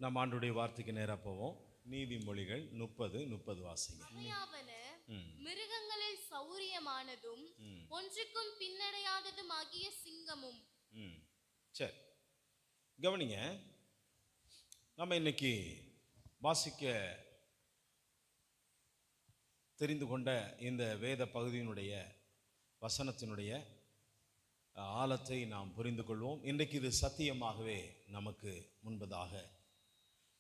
நம்ம ஆண்டுடைய வார்த்தைக்கு நேராக போவோம். நீதிமொழிகள் 30 வாசிங்க. மிருகங்களில் சௌரியமானதும் ஒன்றுக்கும் பின்னடையாததும் ஆகிய சிங்கமும். சரி, கவனிங்க. நம்ம இன்னைக்கு வாசிக்க தெரிந்து கொண்ட இந்த வேத பகுதியினுடைய வசனத்தினுடைய ஆழத்தை நாம் புரிந்து கொள்வோம். இன்றைக்கு இது சத்தியமாகவே நமக்கு முன்பதாக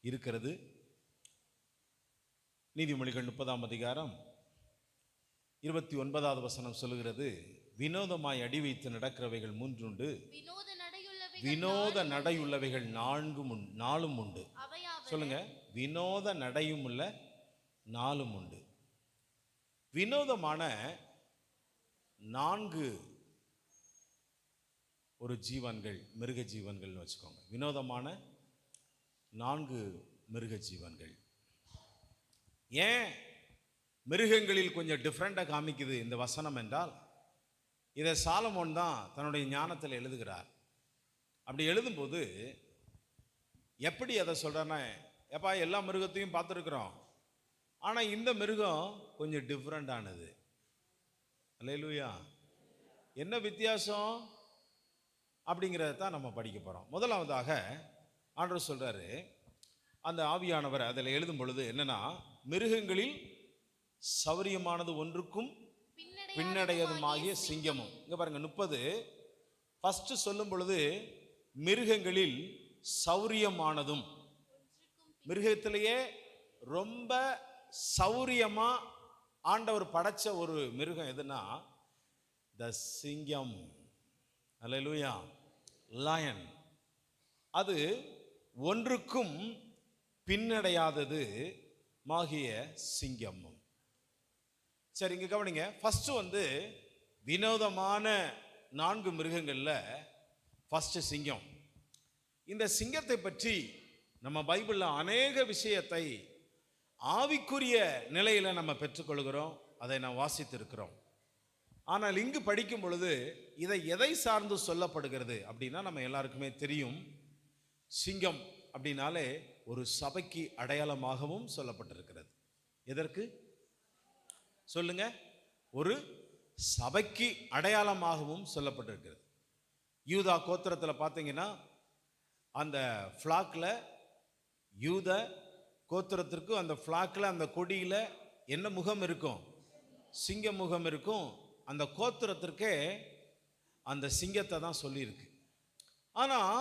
இருக்கிறது. நீதிமொழிகள் 30ஆம் அதிகாரம் 29வது வசனம் சொல்லுகிறது, வினோதமாய் அடி வைத்து நடக்கிறவைகள் 3 உண்டு, வினோத நடையுள்ளவைகள் 4 உண்டு. சொல்லுங்க, வினோத நடையும் உள்ள 4 உண்டு. வினோதமான 4 ஒரு ஜீவன்கள், மிருக ஜீவன்கள்னு வச்சுக்கோங்க. வினோதமான 4 மிருக ஜீவன்கள். ஏன் மிருகங்களில் கொஞ்சம் டிஃப்ரெண்டாக காமிக்குது இந்த வசனம் என்றால், இதை சாலமோன் தான் தன்னுடைய ஞானத்தில் எழுதுகிறார். அப்படி எழுதும்போது எப்படி அதை சொல்கிறேன்னா, எப்பா எல்லா மிருகத்தையும் பார்த்துருக்குறோம், ஆனால் இந்த மிருகம் கொஞ்சம் டிஃப்ரெண்டானது. அல்லேலூயா. என்ன வித்தியாசம் அப்படிங்கிறத தான் நம்ம படிக்க போகிறோம். முதலாவதாக ஆண்டவர் சொல்கிறாரு, அந்த ஆவியானவர் அதில் எழுதும் பொழுது என்னன்னா, மிருகங்களில் சௌரியமானது ஒன்றுக்கும் பின்னடையதுமாகிய சிங்கமும். இங்கே பாருங்க, 30 ஃபர்ஸ்ட் சொல்லும் பொழுது மிருகங்களில் சௌரியமானதும், மிருகத்திலேயே ரொம்ப சௌரியமா ஆண்டவர் படைச்ச ஒரு மிருகம் எதுனா த சிங்கம். அல்லேலூயா. லயன். அது ஒன்றுக்கும் பின்னடையாதது மாகிய சிங்கமும். சரி, இங்க கவனிங்க. ஃபர்ஸ்ட் வினோதமான 4 மிருகங்கள்ல ஃபர்ஸ்ட் சிங்கம். இந்த சிங்கத்தை பற்றி நம்ம பைபிள்ல அநேக விஷயத்தை ஆவிக்குரிய நிலையில நம்ம பெற்றுக்கொள்கிறோம், அதை நாம் வாசித்திருக்கிறோம். ஆனால் இங்கு படிக்கும் பொழுது இதை எதை சார்ந்து சொல்லப்படுகிறது அப்படின்னா, நம்ம எல்லாருக்குமே தெரியும், சிங்கம் அப்படின்னாலே ஒரு சபைக்கு அடையாளமாகவும் சொல்லப்பட்டிருக்கிறது. எதற்கு சொல்லுங்க? ஒரு சபைக்கு அடையாளமாகவும் சொல்லப்பட்டிருக்கிறது. யூதா கோத்திரத்தில் பார்த்தீங்கன்னா, அந்த ஃப்ளாக்ல யூத கோத்திரத்திற்கு அந்த ஃப்ளாக்ல அந்த கொடியில என்ன முகம் இருக்கும்? சிங்க முகம் இருக்கும். அந்த கோத்திரத்திற்கே அந்த சிங்கத்தை தான் சொல்லியிருக்கு. ஆனால்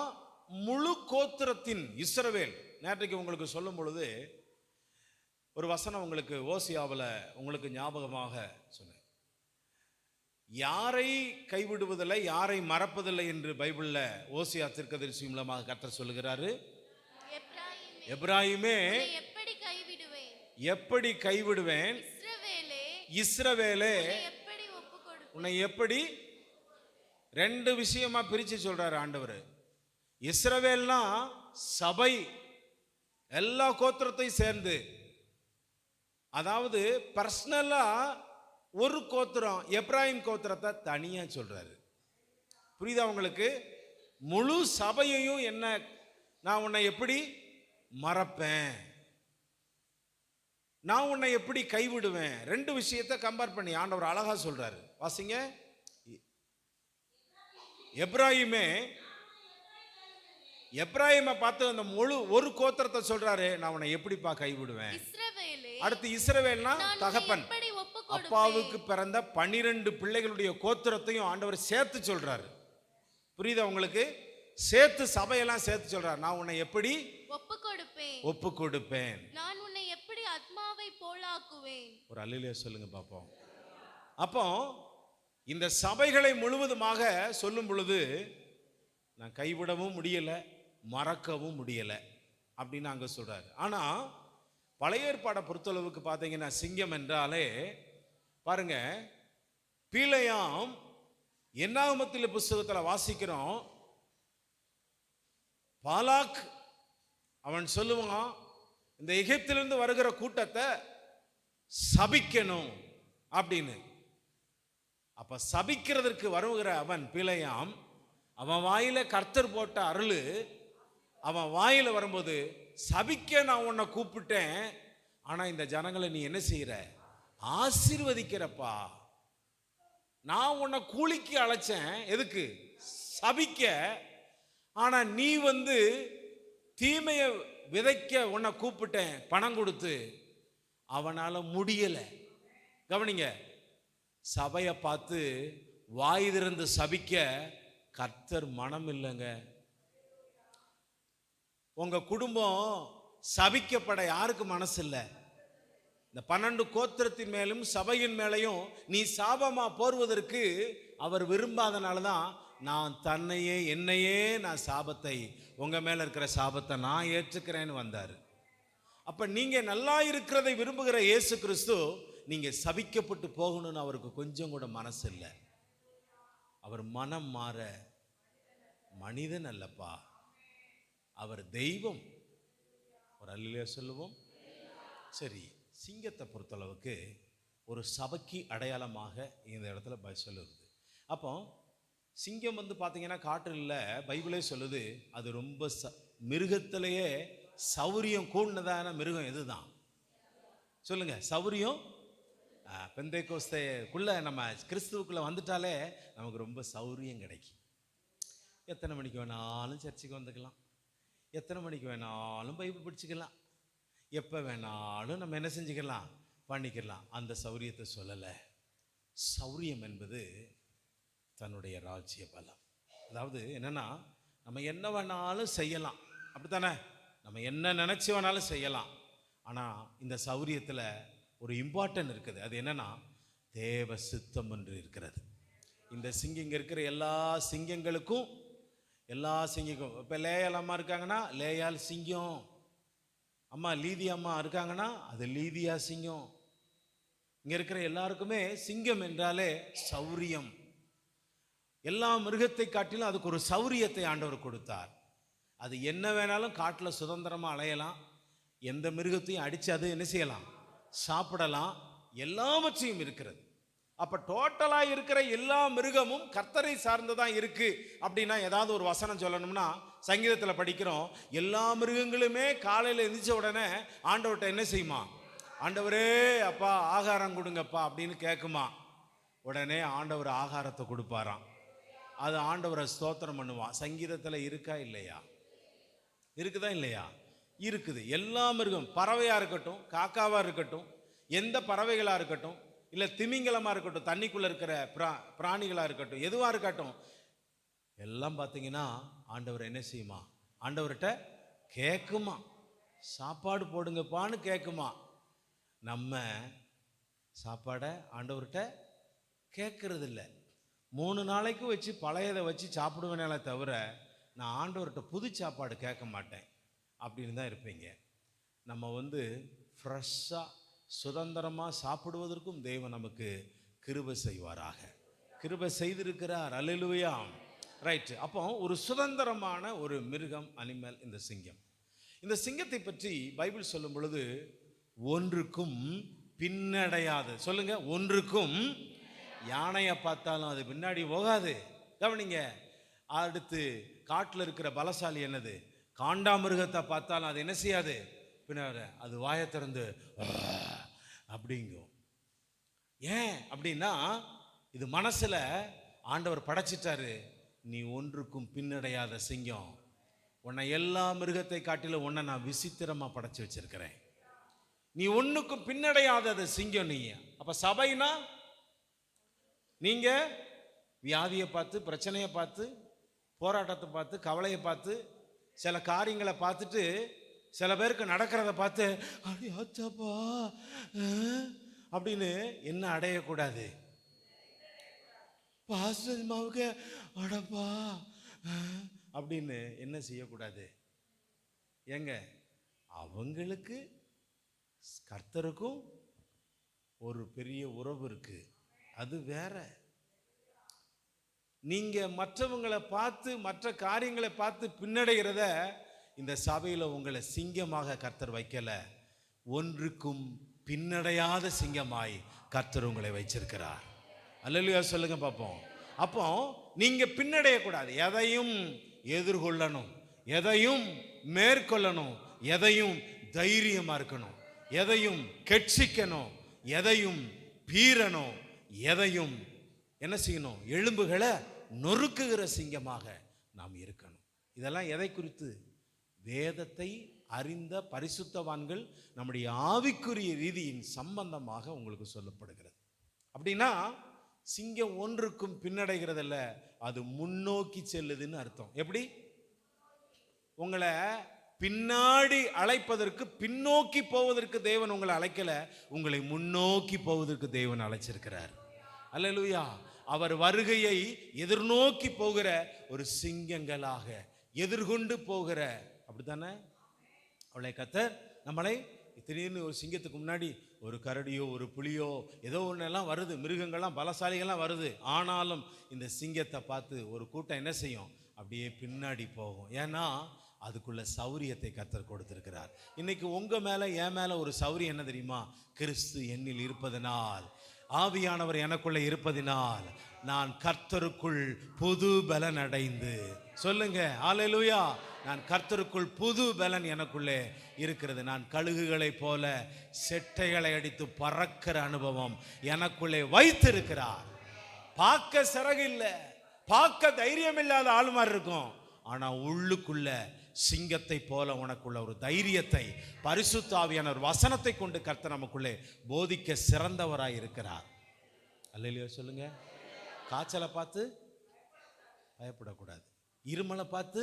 முழு கோத்திரத்தின் இஸ்ரவேல், நேற்றைக்கு உங்களுக்கு சொல்லும் பொழுது ஒரு வசனம் உங்களுக்கு ஓசியாவில் உங்களுக்கு ஞாபகமாக சொன்னேன். யாரை கைவிடுவதில்லை, யாரை மறப்பதில்லை என்று பைபிளில் ஓசியா தீர்க்கதரிசி மூலமாக கர்த்தர் சொல்லுகிறாரு. எப்ராயிமே எப்படி கைவிடுவேன், இஸ்ரவேலே உன்னை எப்படி. 2 விஷயமா பிரிச்சு சொல்றாரு ஆண்டவர். இஸ்ரவேல்னா சபை, எல்லா கோத்திரத்தையும் சேர்ந்து, அதாவது பர்சனலா ஒரு கோத்திரம் எப்ராயிம் கோத்திரத்தை தனியா சொல்றாரு. புரியுதா உங்களுக்கு? முழு சபையையும் என்ன, நான் உன்னை எப்படி மறப்பேன், நான் உன்னை எப்படி கைவிடுவேன், 2 விஷயத்தை கம்பேர் பண்ணி ஆண்டவர் அழகா சொல்றாரு. வாசிங்க. எப்ராயிமை பார்த்து அந்த முழு ஒரு கோத்திரத்தை சொல்றாரு, நான் உன்னை எப்படிப்பா கைவிடுவேன். அடுத்து இஸ்ரவேல்னா தகப்பன், அப்பாவுக்கு பிறந்த 12 பிள்ளைகளுடைய கோத்திரத்தையும் ஆண்டவர் சேர்த்து சொல்றாரு. புரியுதா உங்களுக்கு? சேர்த்து சபையெல்லாம் சேர்த்து சொல்றாரு, நான் உன்னை எப்படி ஒப்பு கொடுப்பேன், நான் உன்னை எப்படி ஆத்மாவை போலாக்குவேன். ஒரு அல்லேலூயா சொல்லுங்க பாப்போம். அப்போ இந்த சபைகளை முழுவதுமாக சொல்லும் பொழுது நான் கைவிடவும் முடியல, மறக்கவும் முடியல அப்படின்னு அங்க சொல்றாரு. ஆனா பழைய ஏற்பாடை பொறுத்தளவுக்கு பார்த்தீங்கன்னா, சிங்கம் என்றாலே பாருங்க, பீலையாம் என்னாகமத்தில் புஸ்தகத்தில் வாசிக்கிறோம், பாலாக் அவன் சொல்லுவான், இந்த எகிப்திலிருந்து வருகிற கூட்டத்தை சபிக்கணும் அப்படின்னு. அப்ப சபிக்கிறதற்கு வருகிற அவன் பிழையாம், அவன் வாயில கர்த்தர் போட்ட அருள் அவன் வாயில வரும்போது சபிக்க நான் உன்னை கூப்பிட்டேன், ஆனா இந்த ஜனங்களை நீ என்ன செய்யற? ஆசீர்வதிக்கிறப்பா. நான் உன்னை கூலிக்கு அழைச்சேன், எதுக்கு? சபிக்க. ஆனா நீ தீமைய விதைக்க உன்னை கூப்பிட்டேன் பணம் கொடுத்து, அவனால முடியல. கவனிங்க, சபையை பார்த்து வாய் திறந்து சபிக்க கர்த்தர் மனம் இல்லைங்க. உங்க குடும்பம் சபிக்கப்பட யாருக்கு மனசு இல்லை? இந்த 12 கோத்திரத்தின் மேலும் சபையின் மேலையும் நீ சாபமா போர்வதற்கு அவர் விரும்பாதனால தான் நான் என்னையே நான் சாபத்தை, உங்க மேல இருக்கிற சாபத்தை நான் ஏற்றுக்கிறேன்னு வந்தார். அப்ப நீங்க நல்லா இருக்கிறதை விரும்புகிற இயேசு கிறிஸ்து நீங்க சபிக்கப்பட்டு போகணும்னு அவருக்கு கொஞ்சம் கூட மனசு இல்லை. அவர் மனம் மாற மனிதன் அல்லப்பா, அவர் தெய்வம். ஒரு அல்லேலூயா சொல்லுவோம். சரி, சிங்கத்தை பொறுத்தளவுக்கு ஒரு சபைக்கு அடையாளமாக இந்த இடத்துல சொல்லுது. அப்போ சிங்கம் பார்த்தீங்கன்னா காட்டில் பைபிளே சொல்லுது, அது ரொம்ப மிருகத்திலேயே சௌரியம் கூடினதான மிருகம் எதுதான் சொல்லுங்க? சௌரியம். பெந்தைக்கோஸ்தேக்குள்ள நம்ம கிறிஸ்துவுக்குள்ள வந்துட்டாலே நமக்கு ரொம்ப சௌரியம் கிடைக்கும். எத்தனை மணிக்கு வேணாலும் சர்ச்சுக்கு வந்துக்கலாம், எத்தனை மணிக்கு வேணாலும் பைபிள் படிச்சுக்கலாம், எப்போ வேணாலும் நம்ம என்ன செஞ்சுக்கலாம்? பண்ணிக்கலாம். அந்த சௌரியத்தை சொல்லலை. சௌரியம் என்பது தன்னுடைய ராஜ்ய பலம். அதாவது என்னன்னா, நம்ம என்ன வேணாலும் செய்யலாம், அப்படித்தானே? நம்ம என்ன நினைச்சு வேணாலும் செய்யலாம். ஆனால் இந்த சௌரியத்தில் ஒரு இம்பார்ட்டன்ட் இருக்குது. அது என்னன்னா, தேவ சித்தம் என்று இருக்கிறது. இந்த சிங்கம் இருக்கிற எல்லா சிங்கங்களுக்கும் இப்போ லேயால் அம்மா இருக்காங்கன்னா லேயால் சிங்கம், அம்மா லீதி அம்மா இருக்காங்கன்னா அது லீதியா சிங்கம். இங்க இருக்கிற எல்லாருக்குமே சிங்கம் என்றாலே சௌரியம். எல்லா மிருகத்தை காட்டிலும் அதுக்கு ஒரு சௌரியத்தை ஆண்டவர் கொடுத்தார். அது என்ன வேணாலும் காட்டில் சுதந்திரமா அலையலாம், எந்த மிருகத்தையும் அடிச்சு அது என்ன செய்யலாம்? சாப்பிடலாம், எல்லாவற்றையும் இருக்கிறது. அப்ப டோட்டலா இருக்கிற எல்லா மிருகமும் கர்த்தரை சார்ந்துதான் இருக்கு. அப்படின்னா ஏதாவது ஒரு வசனம் சொல்லணும்னா சங்கீதத்தில் படிக்கிறோம், எல்லா மிருகங்களுமே காலையில் எந்திரிச்ச உடனே ஆண்டவர்கிட்ட என்ன செய்யுமா? ஆண்டவரே அப்பா ஆகாரம் கொடுங்கப்பா அப்படின்னு கேட்குமா? உடனே ஆண்டவர் ஆகாரத்தை கொடுப்பாராம். அது ஆண்டவரை ஸ்தோத்திரம் பண்ணுவான். சங்கீதத்தில் இருக்கா இல்லையா? இருக்குதா இல்லையா? இருக்குது. எல்லா மிருகம், பறவையா இருக்கட்டும், காக்காவா இருக்கட்டும், எந்த பறவைகளா இருக்கட்டும், இல்லை திமிங்கலமா இருக்கட்டும், தண்ணிக்குள்ள இருக்கிற பிராணிகளா இருக்கட்டும், எதுவா இருக்கட்டும், எல்லாம் பார்த்தீங்கன்னா ஆண்டவர் என்ன செய்யுமா? ஆண்டவர்கிட்ட கேட்குமா, சாப்பாடு போடுங்கப்பான்னு கேட்குமா. நம்ம சாப்பாடை ஆண்டவர்கிட்ட கேட்கறது இல்லை. 3 நாளைக்கு வச்சு பழையதை வச்சு சாப்பிடுவேனால தவிர நான் ஆண்டவர்கிட்ட புது சாப்பாடு கேட்க மாட்டேன் அப்படின்னு தான் இருப்பீங்க. நம்ம ஃப்ரெஷ்ஷாக சுதந்திரமாக சாப்பிடுவதற்கும் தேவன் நமக்கு கிருபை செய்வாராக. கிருபை செய்திருக்கிறார். அல்லேலூயா. ரைட். அப்போ ஒரு சுதந்திரமான ஒரு மிருகம், அனிமல் இந்த சிங்கம். இந்த சிங்கத்தை பற்றி பைபிள் சொல்லும் பொழுது ஒன்றுக்கும் பின்னடையாது. சொல்லுங்க, ஒன்றுக்கும். யானையை பார்த்தாலும் அது பின்னாடி போகாது. கவனிங்க. அடுத்து காட்டில் இருக்கிற பலசாலி என்னது? காண்டாமிருகத்தை பார்த்தாலும் அது என்ன செய்யாது? பின்னாடி அது வாயை திறந்து அப்படிங்கும். ஏன் அப்படின்னா இது மனசுல ஆண்டவர் படைச்சிட்டாரு, நீ ஒன்றுக்கும் பின்னடையாத சிங்கம், உன்னை எல்லா மிருகத்தை காட்டிலும் உன்னை நான் விசித்திரமா படைச்சு வச்சிருக்கிறேன், நீ ஒன்றுக்கும் பின்னடையாத சிங்கம் நீ. அப்ப சபைனா நீங்க வியாதியை பார்த்து, பிரச்சனையை பார்த்து, போராட்டத்தை பார்த்து, கவலையை பார்த்து, சில காரியங்களை பார்த்துட்டு சில பேருக்கு நடக்கிறத பார்த்து அடி ஆச்சாப்பா அப்படின்னு என்ன அடையக்கூடாது. பாஸ்டர்மாவுக்கு அடப்பா அப்படின்னு என்ன செய்யக்கூடாது. ஏங்க, அவங்களுக்கு கர்த்தருக்கும் ஒரு பெரிய உறவு இருக்கு, அது வேற. நீங்க மற்றவங்களை பார்த்து, மற்ற காரியங்களை பார்த்து பின்னடைகிறத இந்த சபையில் உங்களை சிங்கமாக கர்த்தர் வைக்கல, ஒன்றுக்கும் பின்னடையாத சிங்கமாய் கர்த்தர் உங்களை வச்சிருக்கிறார். அல்லேலூயா சொல்லுங்க பார்ப்போம். அப்போ நீங்க பின்னடையக்கூடாது, எதையும் எதிர்கொள்ளணும், எதையும் மேற்கொள்ளணும், எதையும் தைரியமா இருக்கணும், எதையும் கெட்சிக்கணும், எதையும் பீறணும், எதையும் என்ன செய்யணும், எலும்புகளை நொறுக்குகிற சிங்கமாக நாம் இருக்கணும். இதெல்லாம் எதை குறித்து? வேதத்தை அறிந்த பரிசுத்தவான்கள் நம்முடைய ஆவிக்குரிய ரீதியின் சம்பந்தமாக உங்களுக்கு சொல்லப்படுகிறது. அப்படின்னா சிங்கம் ஒன்றுக்கும் பின்னடைகிறதில்ல, அது முன்னோக்கி செல்லுதுன்னு அர்த்தம். எப்படி? உங்களை பின்னாடி அழைப்பதற்கு, பின்னோக்கி போவதற்கு தேவன் உங்களை அழைக்கல, உங்களை முன்னோக்கி போவதற்கு தேவன் அழைச்சிருக்கிறார். அல்லேலூயா. அவர் வருகையை எதிர்நோக்கி போகிற ஒரு சிங்கங்களாக எதிர்கொண்டு போகிற, அப்படித்தானே அவளை கர்த்தர் நம்மளை. திடீர்னு ஒரு சிங்கத்துக்கு முன்னாடி ஒரு கரடியோ ஒரு புலியோ ஏதோ ஒன்றெல்லாம் வருது, மிருகங்கள்லாம் பலசாலிகள்லாம் வருது. ஆனாலும் இந்த சிங்கத்தை பார்த்து ஒரு கூட்டம் என்ன செய்யும்? அப்படியே பின்னாடி போகும். ஏன்னா அதுக்குள்ள சௌரியத்தை கர்த்தர் கொடுத்திருக்கிறார். இன்னைக்கு உங்க மேல என் மேல ஒரு சௌரியம் என்ன தெரியுமா? கிறிஸ்து என்னில் இருப்பதனால், ஆவியானவர் எனக்குள்ள இருப்பதினால் நான் கர்த்தருக்குள் புது பலன் அடைந்து, சொல்லுங்க ஹல்லேலூயா, நான் கர்த்தருக்குள் புது பலன் எனக்குள்ளே இருக்கிறது. நான் கழுகுகளை போல செட்டைகளை அடித்து பறக்கிற அனுபவம் எனக்குள்ளே வைத்திருக்கிறார். பார்க்க சிறகு இல்லை, பார்க்க தைரியம் இல்லாத ஆள் மாதிரி இருக்கும், ஆனா உள்ளுக்குள்ள சிங்கத்தை போல உனக்குள்ள ஒரு தைரியத்தை பரிசுத்த ஆவியானவர் வசனத்தை கொண்டு கர்த்தர் நமக்குள்ளே போதிக்க சிறந்தவராய் இருக்கிறார். அல்லேலூயா சொல்லுங்க. காய்ச்சலை பார்த்து பயப்படக்கூடாது, இருமலை பார்த்து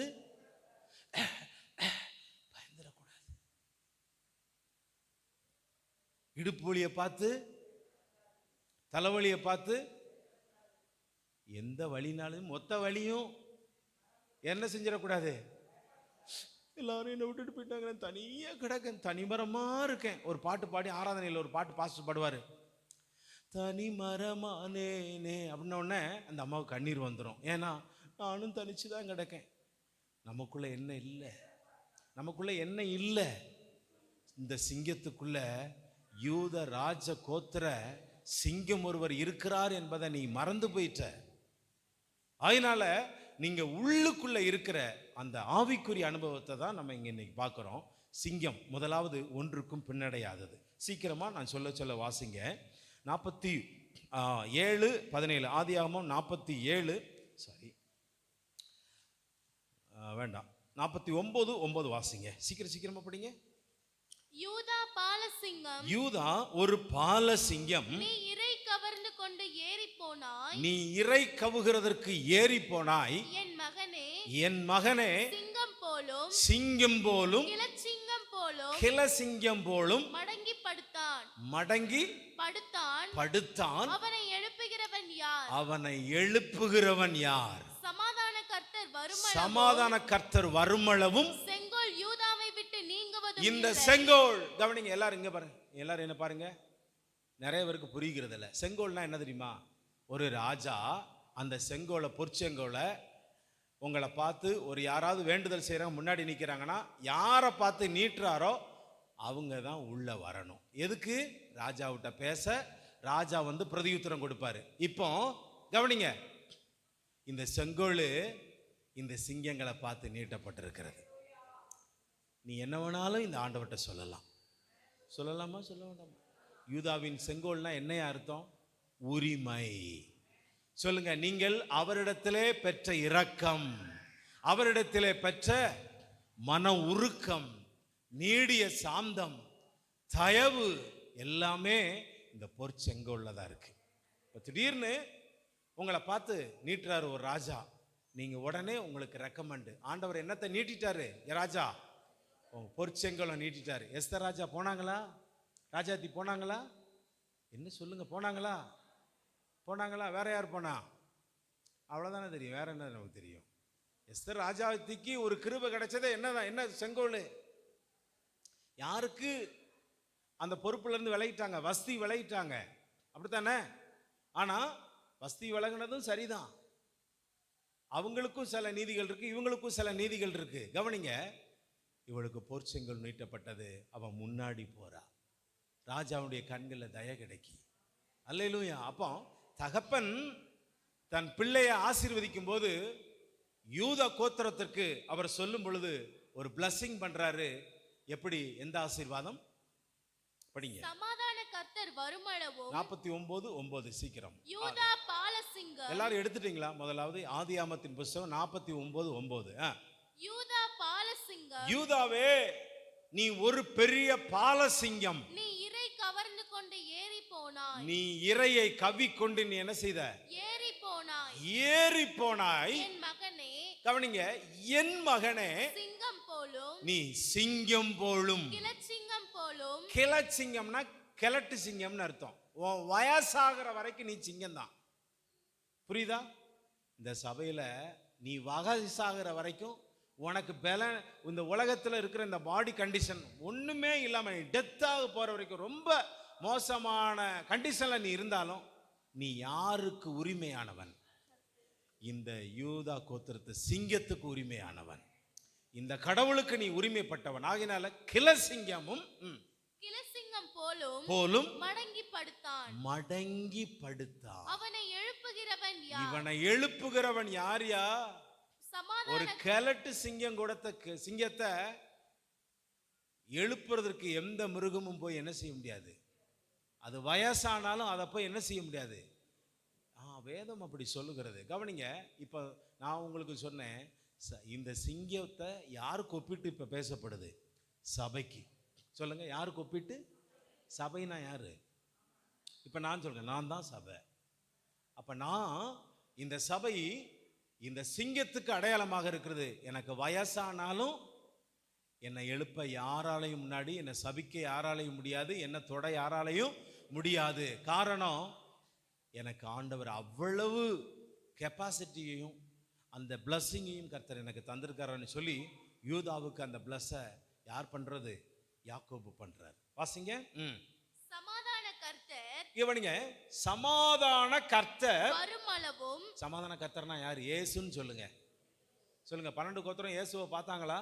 பயந்துடக்கூடாது, இடுப்பு வலியை பார்த்து, தலைவலியை பார்த்து, எந்த வழினாலும் மொத்த வழியும் என்ன செஞ்சிடக்கூடாது. எல்லாரும் என்னை விட்டுட்டு போயிட்டாங்க, தனியா கிடக்கேன், தனிமரமா இருக்கேன். ஒரு பாட்டு பாடி ஆராதனையில் ஒரு பாட்டு பாஸ்டர் பாடுவார், தனிமரமானேனே அப்படின்ன உடனே அந்த அம்மாவுக்கு கண்ணீர் வந்துடும். ஏன்னா நானும் தனிச்சு தான் கிடக்கேன். நமக்குள்ள என்ன இல்லை, நமக்குள்ள என்ன இல்லை. இந்த சிங்கத்துக்குள்ள யூத ராஜ கோத்திர சிங்கம் ஒருவர் இருக்கிறார் என்பதை நீ மறந்து போயிட்ட. அதனால நீங்க உள்ளுக்குள்ள இருக்கிற அந்த ஆவிக்குரிய அனுபவத்தை தான் நம்ம இங்க இன்னைக்கு பார்க்கிறோம். சிங்கம் முதலாவது ஒன்றுக்கும் பின்னடையாதது. சீக்கிரமா நான் சொல்ல வாசிங்க. 47:17 ஆதியாகமம் 47 சாரி வேண்டாம் 49:9 வாசிங்க. சீக்கிரமா படிங்க. யூதா பாலசிங்கம், யூதா ஒரு பாலசிங்கம், நீ இறை கவர்ந்து கொண்டு ஏறி போனாய், நீ இறை கவுகிறதற்கு ஏறி போனாய். என் மகனே சிங்கம் போலும், சிங்கம் போலும், கிளசிங்கம் போலும் மடங்கி படுத்தான். அவனை எழுப்புகிறவன் யார்? சமாதான கர்த்தர் வருமளவும் செங்கோல் யூதாவை விட்டு நீங்குவதும். இந்த செங்கோல் கவனிங்க, எல்லாரும் இங்க பாருங்க, எல்லாரும் என்ன பாருங்க, நிறைய பேருக்கு புரிகிறது இல்ல. செங்கோல்னா என்ன தெரியுமா? ஒரு ராஜா அந்த செங்கோலை, பொற்செங்கோலை உங்களை பார்த்து ஒரு யாராவது வேண்டுதல் செய்யறாங்க, முன்னாடி நிற்கிறாங்கன்னா யாரை பார்த்து நீட்டுறாரோ அவங்க தான் உள்ள வரணும். எதுக்கு? ராஜாவிட்ட பேச. ராஜா வந்து பிரதியுத்தரம் கொடுப்பாரு. இப்போ கவனிங்க, இந்த செங்கோல் இந்த சிங்கங்களை பார்த்து நீட்டப்பட்டிருக்கிறது. நீ என்ன வேணாலும் இந்த ஆண்டவர்கிட்ட சொல்லலாம். சொல்லலாமா சொல்ல வேண்டாமா? யூதாவின் செங்கோல்னா என்னையா அர்த்தம்? உரிமை. சொல்லுங்க, நீங்கள் அவரிடத்திலே பெற்ற இரக்கம், அவரிடத்திலே பெற்ற மன உருக்கம், நீடிய சாந்தம், தயவு எல்லாமே இந்த பொற்செங்கோல்ல தான் இருக்கு. இப்போ திடீர்னு உங்களை பார்த்து நீட்டுறாரு ஒரு ராஜா, நீங்க உடனே உங்களுக்கு ரெக்கமெண்ட், ஆண்டவர் என்னத்தை நீட்டிட்டாரு? ராஜா பொற்செங்கோலை நீட்டிட்டாரு. எஸ்தர் ராஜா போனாங்களா? ராஜாத்தி போனாங்களா? என்ன சொல்லுங்க, போனாங்களா? வேற யார் போனா? அவ்வளவுதானே தெரியும், வேற என்ன நமக்கு தெரியும்? எஸ்தர் ராஜாத்திக்கு ஒரு கிருபை கிடைச்சதே என்னதான், என்ன செங்கோல்? யாருக்கு அந்த பொறுப்புல இருந்து விலகிட்டாங்க? வஸ்தி விலகிட்டாங்க, அப்படித்தானே? ஆனா வஸ்தி விலகினதும் சரிதான். அவங்களுக்கும் சில நீதிகள் இருக்கு, இவங்களுக்கும் சில நீதிகள் இருக்கு. கவனிங்க, இவளுக்கு பொற்செங்கோல் நீட்டப்பட்டது, அவன் முன்னாடி போறா. ராஜாவுடைய கண்களில் தய கிடைக்கி. அல்லேலூயா. அப்போ தகப்பன் தன் பிள்ளையை ஆசீர்வதிக்கும் போது யூத கோத்திரத்திற்கு அவர் சொல்லும் பொழுது ஒரு பிளஸிங் பண்றாரு. எப்படி, எந்த ஆசீர்வாதம் படிங்க? சமாதான கர்த்தர் வருமளவும் 49:9 சீக்கிரம். யூதா பாலசிங்கம். எல்லாரும் எடுத்துட்டீங்களா? முதலாவது ஆதியாமத்தின் புஸ்தகம் 49:9. யூதா பாலசிங்கம். யூதாவே, நீ ஒரு பெரிய பாலசிங்கம். நீ இரை கவர்ந்து கொண்டு ஏறி போனாய். நீ இரையை கவ்விக்கொண்டு நீ என்ன செய்த? ஏறி போனாய். ஏறி போனாய். என் மகனே, கவனிங்க, என் மகனே, சிங்கம் போலும் நீ சிங்கம் போலும். கிளச்சிங்கம் போலும். கிளச்சிங்கம்னா கிழட்டு சிங்கம்னு அர்த்தம். உன் வயசாகிற வரைக்கும் நீ சிங்கம் தான். புரியுதா? இந்த சபையில நீ வயசாகிற வரைக்கும் உனக்கு பலன், இந்த உலகத்தில் இருக்கிற இந்த பாடி கண்டிஷன் ஒண்ணுமே இல்லாம நீ டெத்தாக போற வரைக்கும் ரொம்ப மோசமான கண்டிஷன்ல நீ இருந்தாலும் நீ யாருக்கு உரிமையானவன்? இந்த யூதா கோத்திரத்து சிங்கத்துக்கு உரிமையானவன். இந்த கடவுளுக்கு நீ உரிமைப்பட்டவன். ஆகினால கிளசிங்கமும் கிளசிங்கம் போலும் போலும் மடங்கி படுத்தான். மடங்கி படுத்தான். அவனை எழுப்புகிறவன் யார்? இவனை எழுப்புகிறவன் யார்யா? ஒரு சமாதான கிழட்டு சிங்கம் கொடுத்த சிங்கத்தை எழுப்புறதற்கு எந்த மிருகமும் போய் என்ன செய்ய முடியாது. அது வயசானாலும் அதை போய் என்ன செய்ய முடியாது. வேதம் அப்படி சொல்லுகிறது. கவனிங்க, இப்போ நான் உங்களுக்கு சொன்னேன், இந்த சிங்கத்தை யாருக்கு ஒப்பிட்டு இப்போ பேசப்படுது? சபைக்கு. சொல்லுங்க, யாருக்கு ஒப்பிட்டு? சபைனா யாரு? இப்போ நான் சொல்றேன், நான் தான் சபை. அப்போ நான் இந்த சபை இந்த சிங்கத்துக்கு அடையாளமாக இருக்கிறது. எனக்கு வயசானாலும் என்னை எழுப்ப யாராலையும் முன்னாடி, என்னை சபிக்க யாராலையும் முடியாது, என்னை தொட யாராலையும் முடியாது. காரணம், எனக்கு ஆண்டவர் அவ்வளவு கெப்பாசிட்டியையும் அந்த பிளஸ்ஸிங்கையும் கர்த்தர் எனக்கு தந்திருக்காருன்னு சொல்லி யூதாவுக்கு அந்த பிளஸ்ஸை யார் பண்றது? யாக்கோபு பண்றார். வாசிங்க. சமாதான கர்த்தர். இவனுங்க சமாதான கர்த்தர் வருமளவும். சமாதான கர்த்தர்னா யார்? இயேசுன்னு சொல்லுங்க. சொல்லுங்க. 12 கோத்திரம் இயேசுவை பார்த்தாங்களா?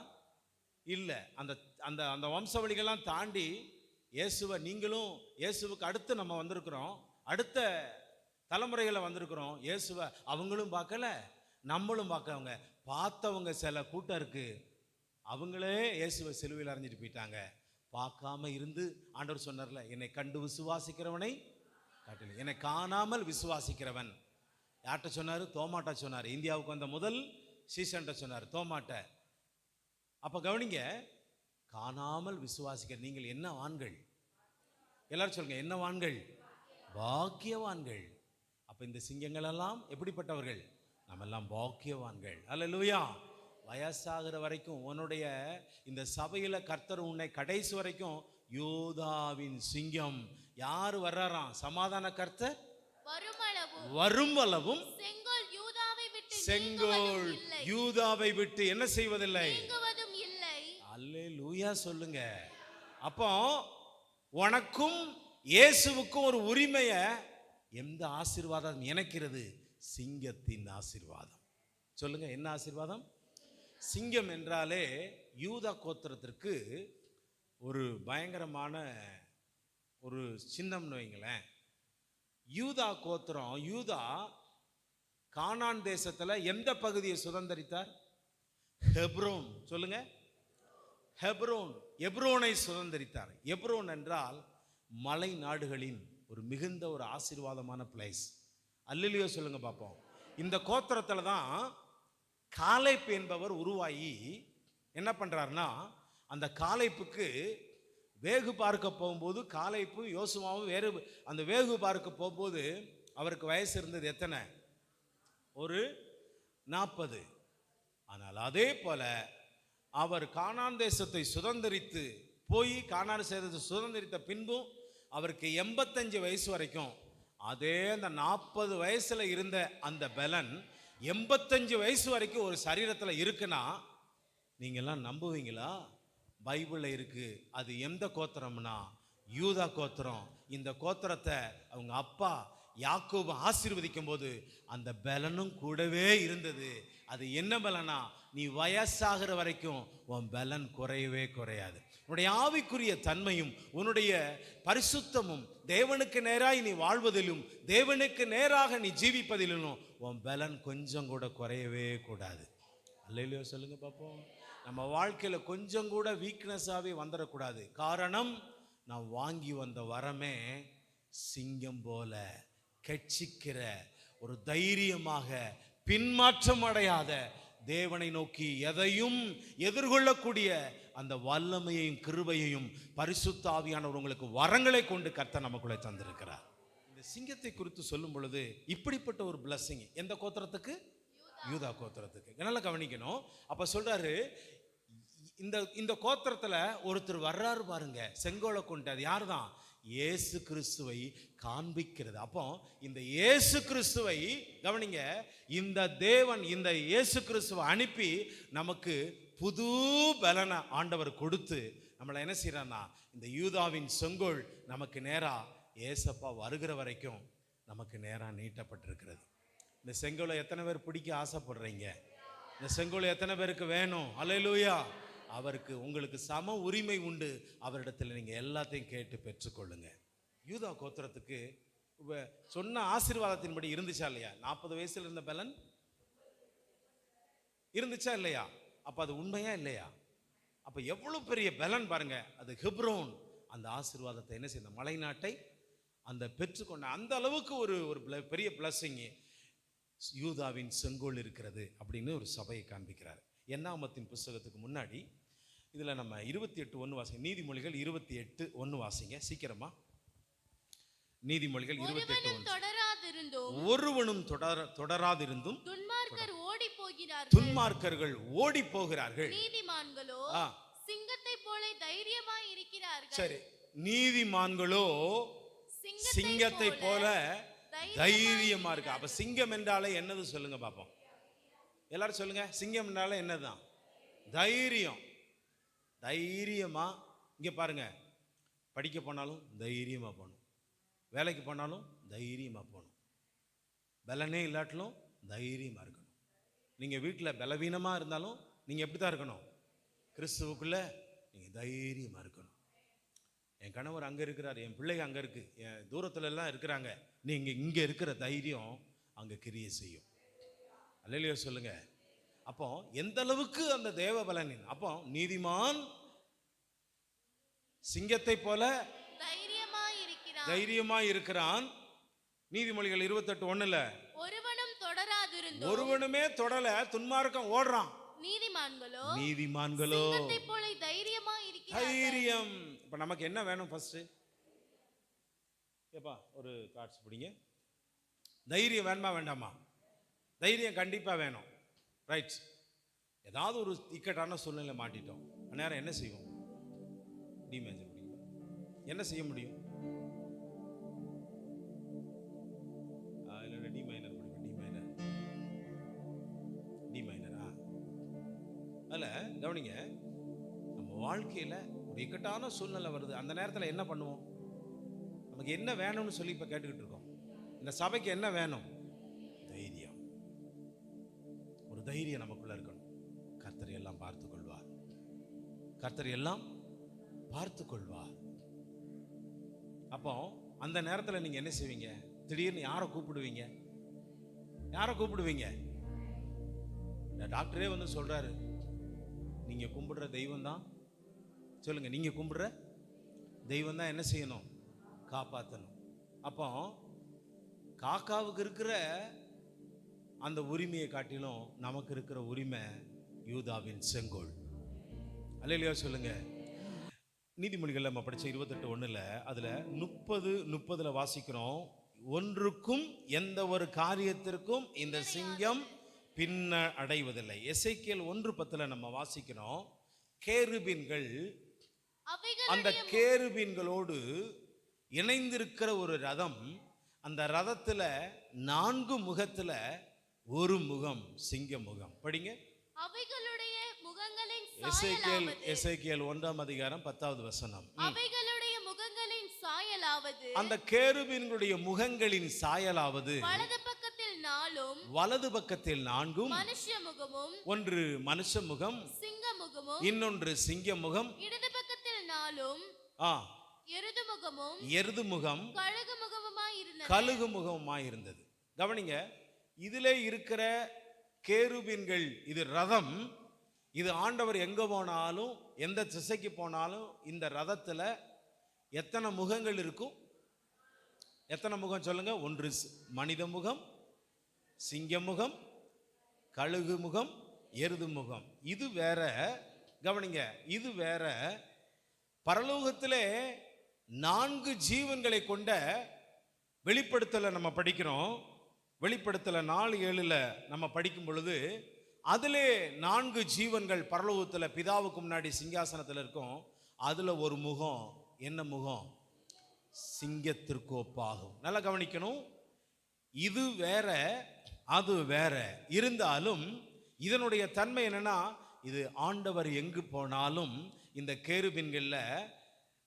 இல்ல. அந்த அந்த அந்த வம்சவழிகள்லாம் தாண்டி இயேசுவை, நீங்களும் இயேசுவுக்கு அடுத்து நம்ம வந்திருக்கிறோம், அடுத்த தலைமுறைகளை வந்திருக்கிறோம். இயேசுவை அவங்களும் பார்க்கல, நம்மளும் பார்க்கவங்க. பார்த்தவங்க சில கூட்டம் இருக்கு, அவங்களே இயேசுவை சிலுவையில் அறைஞ்சிட்டு போயிட்டாங்க. பார்க்காம இருந்து ஆண்டவர் சொன்னார்ல, என்னை கண்டு விசுவாசிக்கிறவனை காட்டிலும் என்னை காணாமல் விசுவாசிக்கிறவன். யார்கிட்ட சொன்னாரு? தோமாட்ட சொன்னார். இந்தியாவுக்கு வந்த முதல் சீசன்ட்ட சொன்னார், தோமாட்ட. அப்ப கவனிங்க, காணாமல் விசுவாசிக்கிற நீங்கள் என்ன வான்கள்? எல்லாரும் சொல்லுங்க, என்ன வான்கள்? பாக்கியவான்கள். அப்ப இந்த சிங்கங்கள் எல்லாம் எப்படிப்பட்டவர்கள்? நம்ம எல்லாம் பாக்கியவான்கள். அல்லேலூயா. வயசாகிற வரைக்கும் உன்னுடைய இந்த சபையில கர்த்தர் உன்னை கடைசி வரைக்கும் யூதாவின் சிங்கம். யாரு வர்றாராம்? சமாதான கர்த்தர் வருமளவும் செங்கோல் யூதாவை விட்டு செங்கோல் யூதாவை விட்டு என்ன செய்வதில்லை? நீங்குவதும் இல்லை. அல்லேலூயா சொல்லுங்க. அப்போ உனக்கும் இயேசுவுக்கும் ஒரு உரிமைய எந்த ஆசீர்வாதம் இணைக்கிறது? சிங்கத்தின் ஆசீர்வாதம். சொல்லுங்க, என்ன ஆசீர்வாதம்? சிங்கம் என்றாலே யூதா கோத்திரத்திற்கு ஒரு பயங்கரமான ஒரு சின்னம்னு வைங்களேன். யூதா கோத்திரம், யூதா கானான் தேசத்துல எந்த பகுதியை சுதந்தரித்தார்? ஹெப்ரோன். சொல்லுங்க, ஹெப்ரோன். எப்ரோனை சுதந்தரித்தார். எப்ரோன் என்றால் மலை நாடுகளின் ஒரு மிகுந்த ஒரு ஆசீர்வாதமான பிளேஸ். அல்லேலூயா சொல்லுங்க பார்ப்போம். இந்த கோத்திரத்துல தான் காலேப் என்பவர் உருவாகி என்ன பண்றாருன்னா, அந்த காலேப்புக்கு வேகு பார்க்க போகும்போது, காலேப்பும் யோசுவாவும் வேறு அந்த வேகு பார்க்க போகும்போது அவருக்கு வயசு இருந்தது எத்தனை? ஒரு 40. ஆனால் அதே போல அவர் கானான் தேசத்தை சுதந்திரித்து போய் கானான் தேசத்தை சுதந்திரித்த பின்பும் அவருக்கு 85 வயசு வரைக்கும் அதே அந்த 40 வயசுல இருந்த அந்த பலன் 85 வயசு வரைக்கும் ஒரு சரீரத்தில் இருக்குன்னா நீங்கெல்லாம் நம்புவீங்களா? பைபிள்ல இருக்கு. அது எந்த கோத்திரம்னா யூதா கோத்திரம். இந்த கோத்திரத்தை அவங்க அப்பா யாக்கோபு ஆசீர்வதிக்கும் போது அந்த பலனும் கூடவே இருந்தது. அது என்ன பலனா? நீ வயசாகிற வரைக்கும் உன் பலன் குறையவே குறையாது. உன்னுடைய ஆவிக்குரிய தன்மையும் உன்னுடைய பரிசுத்தமும் தேவனுக்கு நேராய் நீ வாழ்வதிலும் தேவனுக்கு நேராக நீ ஜீவிப்பதிலும் உன் பலன் கொஞ்சம் கூட குறையவே கூடாது. அல்லேலூயா சொல்லுங்க பார்ப்போம். நம்ம வாழ்க்கையில கொஞ்சம் கூட வீக்னஸாவே வந்துடக்கூடாது. காரணம், நான் வாங்கி வந்த வரமே சிங்கம் போல கெட்சிக்கிற ஒரு தைரியமாக பின்மாற்றம் அடையாத தேவனை நோக்கி எதையும் எதிர்கொள்ளக்கூடிய அந்த வல்லமையையும் கிருபையையும் பரிசுத்த ஆவியானவர் உங்களுக்கு வரங்களை கொண்டு கர்த்தர் நமக்குள்ளே தந்திருக்கிறார். இந்த சிங்கத்தை குறித்து சொல்லும் பொழுது இப்படிப்பட்ட ஒரு பிளஸிங் எந்த கோத்திரத்துக்கு? யூதா கோத்திரத்துக்கு. நல்லா கவனிக்கணும். அப்ப சொல்றாரு, இந்த கோத்திரத்துல ஒருத்தர் வர்றாரு பாருங்க, செங்கோலை கொண்டு. அது யார் தான்? இயேசு கிறிஸ்துவை காண்பிக்கிறது. அப்போ இந்த இயேசு கிறிஸ்துவை கவனிங்க, இந்த தேவன் இந்த இயேசு கிறிஸ்துவை அனுப்பி நமக்கு புது பலனை ஆண்டவர் கொடுத்து நம்மளை என்ன செய்யறான்னா, இந்த யூதாவின் செங்கோல் நமக்கு நேரா ஏசப்பா வருகிற வரைக்கும் நமக்கு நேரா நீட்டப்பட்டிருக்கிறது. இந்த செங்கோலை எத்தனை பேர் பிடிக்க ஆசைப்படுறீங்க? இந்த செங்கோல் எத்தனை பேருக்கு வேணும்? அல்லேலூயா. அவருக்கு உங்களுக்கு சம உரிமை உண்டு. அவரிடத்தில் நீங்க எல்லாத்தையும் கேட்டு பெற்றுக்கொள்ளுங்க. யூதா கோத்திரத்துக்கு சொன்ன ஆசீர்வாதத்தின்படி இருந்துச்சா இல்லையா? 40 வயசுல இருந்த பலன் இருந்துச்சா இல்லையா? அப்ப அது உண்மையா இல்லையா? அப்ப எவ்வளவு பெரிய பலன் பாருங்க. அது ஹெப்ரோன் அந்த ஆசீர்வாதத்தை என்ன செய்த, மலை நாட்டை அந்த பெற்றுக்கொண்ட அந்த அளவுக்கு ஒரு பெரிய பிளஸிங் யூதாவின் செங்கோல் இருக்கிறது அப்படின்னு ஒரு சபையை காண்பிக்கிறார். என்னாமத்தின் புஸ்தகத்துக்கு முன்னாடி இதுல நம்ம 28:1 வாசிங்க. நீதிமொழிகள் 28:1 வாசிங்க சீக்கிரமா. நீதிமொழிகள் 28:1. ஒருவனும் தொடராதிருந்தும் துன்மார்க்கர்கள் ஓடி போகிறார்கள், நீதிமான்களோ சிங்கத்தை போல தைரியமாய் இருக்கிறார்கள். சரி, நீதிமான்களோ சிங்கத்தை போல தைரியமா இருக்கு. அப்ப சிங்கம் என்றாலே என்னது சொல்லுங்க பாப்போம். எல்லாரும் சொல்லுங்க, சிங்கம் என்றாலே என்னதுதான்? தைரியம். தைரியமா இங்க பாருங்க, படிக்க போனாலும் தைரியமா போகணும், வேலைக்கு போனாலும் தைரியமா போகணும், பலனே இல்லாட்டிலும் தைரியமா இருக்கணும். நீங்க வீட்டில் பலவீனமா இருந்தாலும் நீங்க எப்படிதான் இருக்கணும்? கிறிஸ்துவுக்குள்ள நீங்க தைரியமா இருக்கணும். என் கணவர் அங்க இருக்கிறார், என் பிள்ளைங்க அங்க இருக்கு, என் தூரத்துல எல்லாம் இருக்கிறாங்க, நீங்க இங்க இருக்கிற தைரியம் அங்க கிரியை செய்யும். அல்லேலூயா சொல்லுங்க. அப்போ எந்த அளவுக்கு அந்த தேவ பலனின், அப்போ நீதிமான் சிங்கத்தை போல தைரியமா இருக்கிறான். நீதிமொழிகள் 28:1 ஒருவனுமே தொடல, துன்மார்க்கம் ஓடுறான். நீதிமான்களோ தைரியம். இப்ப நமக்கு என்ன வேணும்? ஃபர்ஸ்ட் ஏப்பா ஒரு கார்ட்ஸ் பிடிங்க. தைரியம் வேணுமா வேண்டாமா? தைரியம் கண்டிப்பா வேணும். ரைட். ஏதாவது ஒரு இக்கட்டான சூழ்நிலை மாட்டிட்டோம், நேரம் என்ன செய்வோம்? டி மேஜர் பிடிங்க. என்ன செய்ய முடியும்? டி மைனர் பிடிங்க. டி மைனரா? அதில் கவனிங்க, நம்ம வாழ்க்கையில் ஒரு இக்கட்டான சூழ்நிலை வருது. அந்த நேரத்தில் என்ன பண்ணுவோம்? நமக்கு என்ன வேணும்னு சொல்லி இப்போ கேட்டுக்கிட்டு இருக்கோம். இந்த சபைக்கு என்ன வேணும்? தைரியம். ஒரு தைரியம் நமக்குள்ள இருக்கணும். கர்த்தர் எல்லாம் பார்த்து கொள்வார். கர்த்தர் எல்லாம் பார்த்து கொள்வார். அப்போ அந்த நேரத்தில் நீங்க என்ன செய்வீங்க? திடீர்னு யாரை கூப்பிடுவீங்க? யாரை கூப்பிடுவீங்க? டாக்டரே வந்து சொல்றாரு, நீங்க கும்பிடுற தெய்வம் தான், சொல்லுங்க, நீங்க கும்பிடுற தெய்வம் தான் என்ன செய்யணும்? காப்பாற்றணும். அப்போ காக்காவுக்கு இருக்கிற அந்த உரிமையை காட்டிலும் நமக்கு இருக்கிற உரிமை யூதாவின் செங்கோல். அல்லேலூயா சொல்லுங்க. நீதிமொழிகள் நம்ம படிச்ச 28:1 அதுல 30 வாசிக்கிறோம். ஒன்றுக்கும் எந்த ஒரு காரியத்திற்கும் இந்த சிங்கம் பின்ன அடைவதில்லை. எசேக்கியேல் 1:10 நம்ம வாசிக்கிறோம். கேருபீன்கள், அந்த கேருபீன்களோடு இணைந்திருக்கிற ஒரு ரதம், அந்த ரதத்துல 4 முகத்துல ஒரு முகம் சிங்க முகம். படிங்க. அவைகளுடைய முகங்களின் எசேக்கியேல் 1:10. அவைகளுடைய முகங்களின் சாயலாவது, அந்த கேருபீன்களுடைய முகங்களின் சாயலாவது, வலது பக்கத்தில் 4 மனுஷ முகமும், ஒன்று மனுஷ முகம், சிங்க முகமும், இன்னொன்று சிங்க முகம், இடது பக்கத்தில் 4 எருது முகம், கழுகு முகமுமாய் இருந்தது. கவனிங்க, இதிலே இருக்கிற கேருபீன்கள், இது ரதம், இது ஆண்டவர் எங்க போனாலும், எந்த திசைக்கு போனாலும் இந்த ரதத்துல எத்தனை முகங்கள் இருக்கும்? எத்தனை முகம் சொல்லுங்க? ஒன்று மனித முகம், சிங்க முகம், கழுகு முகம், எருது முகம். இது வேற. கவனிங்க, இது வேற. பரலோகத்திலே 4 ஜீவன்களை கொண்ட வெளிப்படுத்தல நம்ம படிக்கிறோம். வெளிப்படுத்தல 4:7 நம்ம படிக்கும் பொழுது அதிலே 4 ஜீவன்கள் பரலோகத்தில் பிதாவுக்கு முன்னாடி சிங்காசனத்தில் இருக்கும். அதுல ஒரு முகம், என்ன முகம்? சிங்கத்திற்கு ஒப்பாகும். நல்லா கவனிக்கணும். இது வேற, அது வேற. இருந்தாலும் இதனுடைய தன்மை என்னன்னா, இது ஆண்டவர் எங்கு போனாலும் இந்த கேருபீன்கள்ல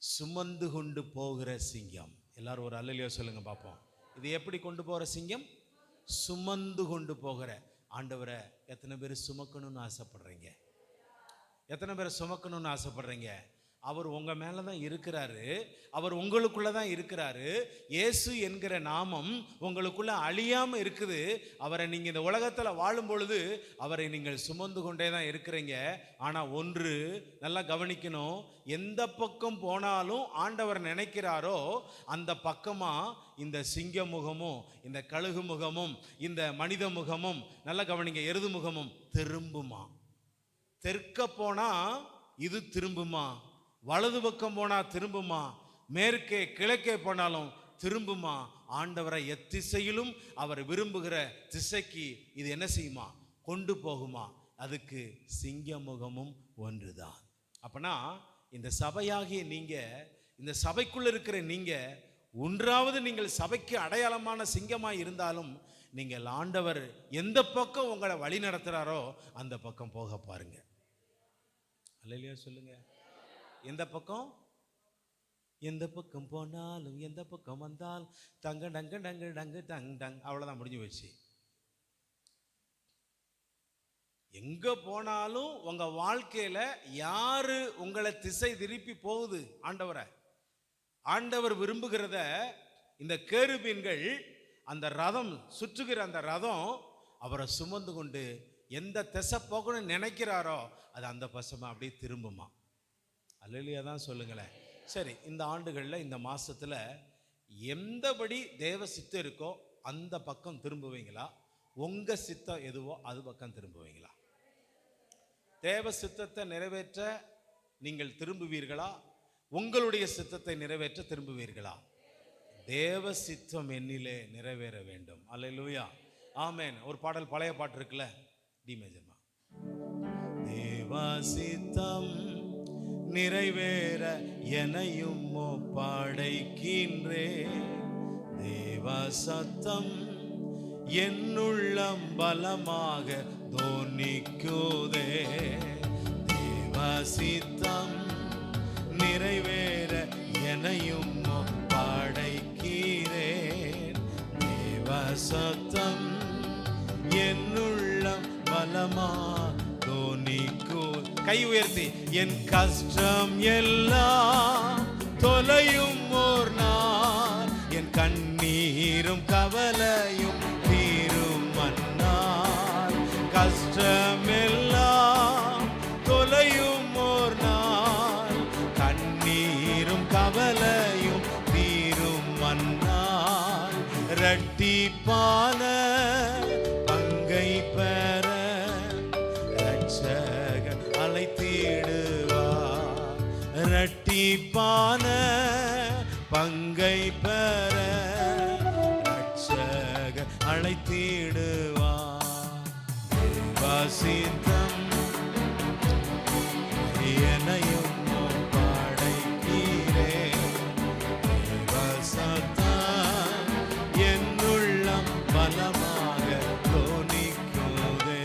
சுமந்து கொண்டு போகிற சிங்கம். எல்லாரும் ஒரு அல்லேலூயா சொல்லுங்க பார்ப்போம். இது எப்படி கொண்டு போகிற சிங்கம்? சுமந்து கொண்டு போகிற. ஆண்டவரை எத்தனை பேர் சுமக்கணும்னு ஆசைப்படுறீங்க? எத்தனை பேர் சுமக்கணும்னு ஆசைப்படுறீங்க? அவர் உங்க மேல தான் இருக்கிறாரு. அவர் உங்களுக்குள்ள தான் இருக்கிறாரு. இயேசு என்கிற நாமம் உங்களுக்குள்ள அழியாம இருக்குது. அவரை நீங்க இந்த உலகத்துல வாழும் பொழுது அவரை நீங்கள் சுமந்து கொண்டே தான் இருக்கிறீங்க. ஆனா ஒன்று நல்லா கவனிக்கணும், எந்த பக்கம் போனாலும் ஆண்டவர் நினைக்கிறாரோ அந்த பக்கமா இந்த சிங்க முகமும், இந்த கழுகு முகமும், இந்த மனித முகமும், நல்லா கவனிங்க, எருது முகமும் திரும்புமா. தெற்க போனா இது திரும்புமா, வலது பக்கம் போனா திரும்புமா, மேற்கே கிழக்கே போனாலும் திரும்புமா. ஆண்டவரை எத்திசையிலும் அவர் விரும்புகிற திசைக்கு இது என்ன செய்யுமா? கொண்டு போகுமா. அதுக்கு சிங்க முகமும் ஒன்றுதான். அப்பனா இந்த சபையாகிய நீங்க, இந்த சபைக்குள்ள இருக்கிற நீங்க, ஒன்றாவது நீங்கள் சபைக்கு அடையாளமான சிங்கமாய் இருந்தாலும் நீங்கள் ஆண்டவர் எந்த பக்கம் உங்களை வழி நடத்துறாரோ அந்த பக்கம் போக பாருங்க. அல்லேலூயா சொல்லுங்க. எந்த பக்கம்? எந்த பக்கம் போனாலும், எந்த பக்கம் வந்தால் தங்க டங்க டங்கு டங்கு டங் டங். அவ்வளவுதான், முடிஞ்சு போச்சு. எங்க போனாலும் உங்க வாழ்க்கையில யாரு உங்களை திசை திருப்பி போகுது? ஆண்டவரை. ஆண்டவர் விரும்புகிறத இந்த கேருபீன்கள், அந்த ரதம் சுற்றுகிற அந்த ரதம் அவரை சுமந்து கொண்டு எந்த திசை போகணும்னு நினைக்கிறாரோ அது அந்த பசமா அப்படியே திரும்புமா. அல்லேலூயா தான் சொல்லுங்களேன். சரி, இந்த ஆண்டுகளில் இந்த மாசத்துல எந்தபடி தேவ சித்தம் இருக்கோ அந்த பக்கம் திரும்புவீங்களா? உங்க சித்தம் எதுவோ அது பக்கம் திரும்புவீங்களா? தேவ சித்தத்தை நிறைவேற்ற நீங்கள் திரும்புவீர்களா? உங்களுடைய சித்தத்தை நிறைவேற்ற திரும்புவீர்களா? தேவ சித்தம் என்னிலே நிறைவேற வேண்டும். அல்லேலூயா, ஆமென். ஒரு பாடல், பழைய பாட்டு இருக்குல்ல, டி மேஜர்மா. தேவ சித்தம் நிறைவேற எனையும் ஒப்படைக்கின்றே, தேவ சத்தம் என்னுள்ளம் பலமாக தோனிக்குதே. தேவ சித்தம் நிறைவேற எனையும் ஒப்படைக்கிறேன், தேவ சத்தம் என்னுள்ளம் பலமா தோனிக்கு. கை உயர்த்தி, என் கஷ்டம் எல்லாம் தொலையும் ஓர் நாள், என் கண்ணீரும் கவலையும் தீரும் மன்னாள். கஷ்டம் எல்லாம் தொலையும் ஓர் நாள், கண்ணீரும் கவலையும் தீரும் மன்னாள். இரட்டிப்பான பங்கை பெற ரட்சகர் அழைத்திடுவார். இரட்டிப்பான பங்கை பெற ரட்சகர் அழைத்திடுவார். தேவசித்தம் என்னையும் ஒப்படைக்கிறேன், தேவசத்தம் என்னுள்ளம் பலமாக தோனிக்குதே.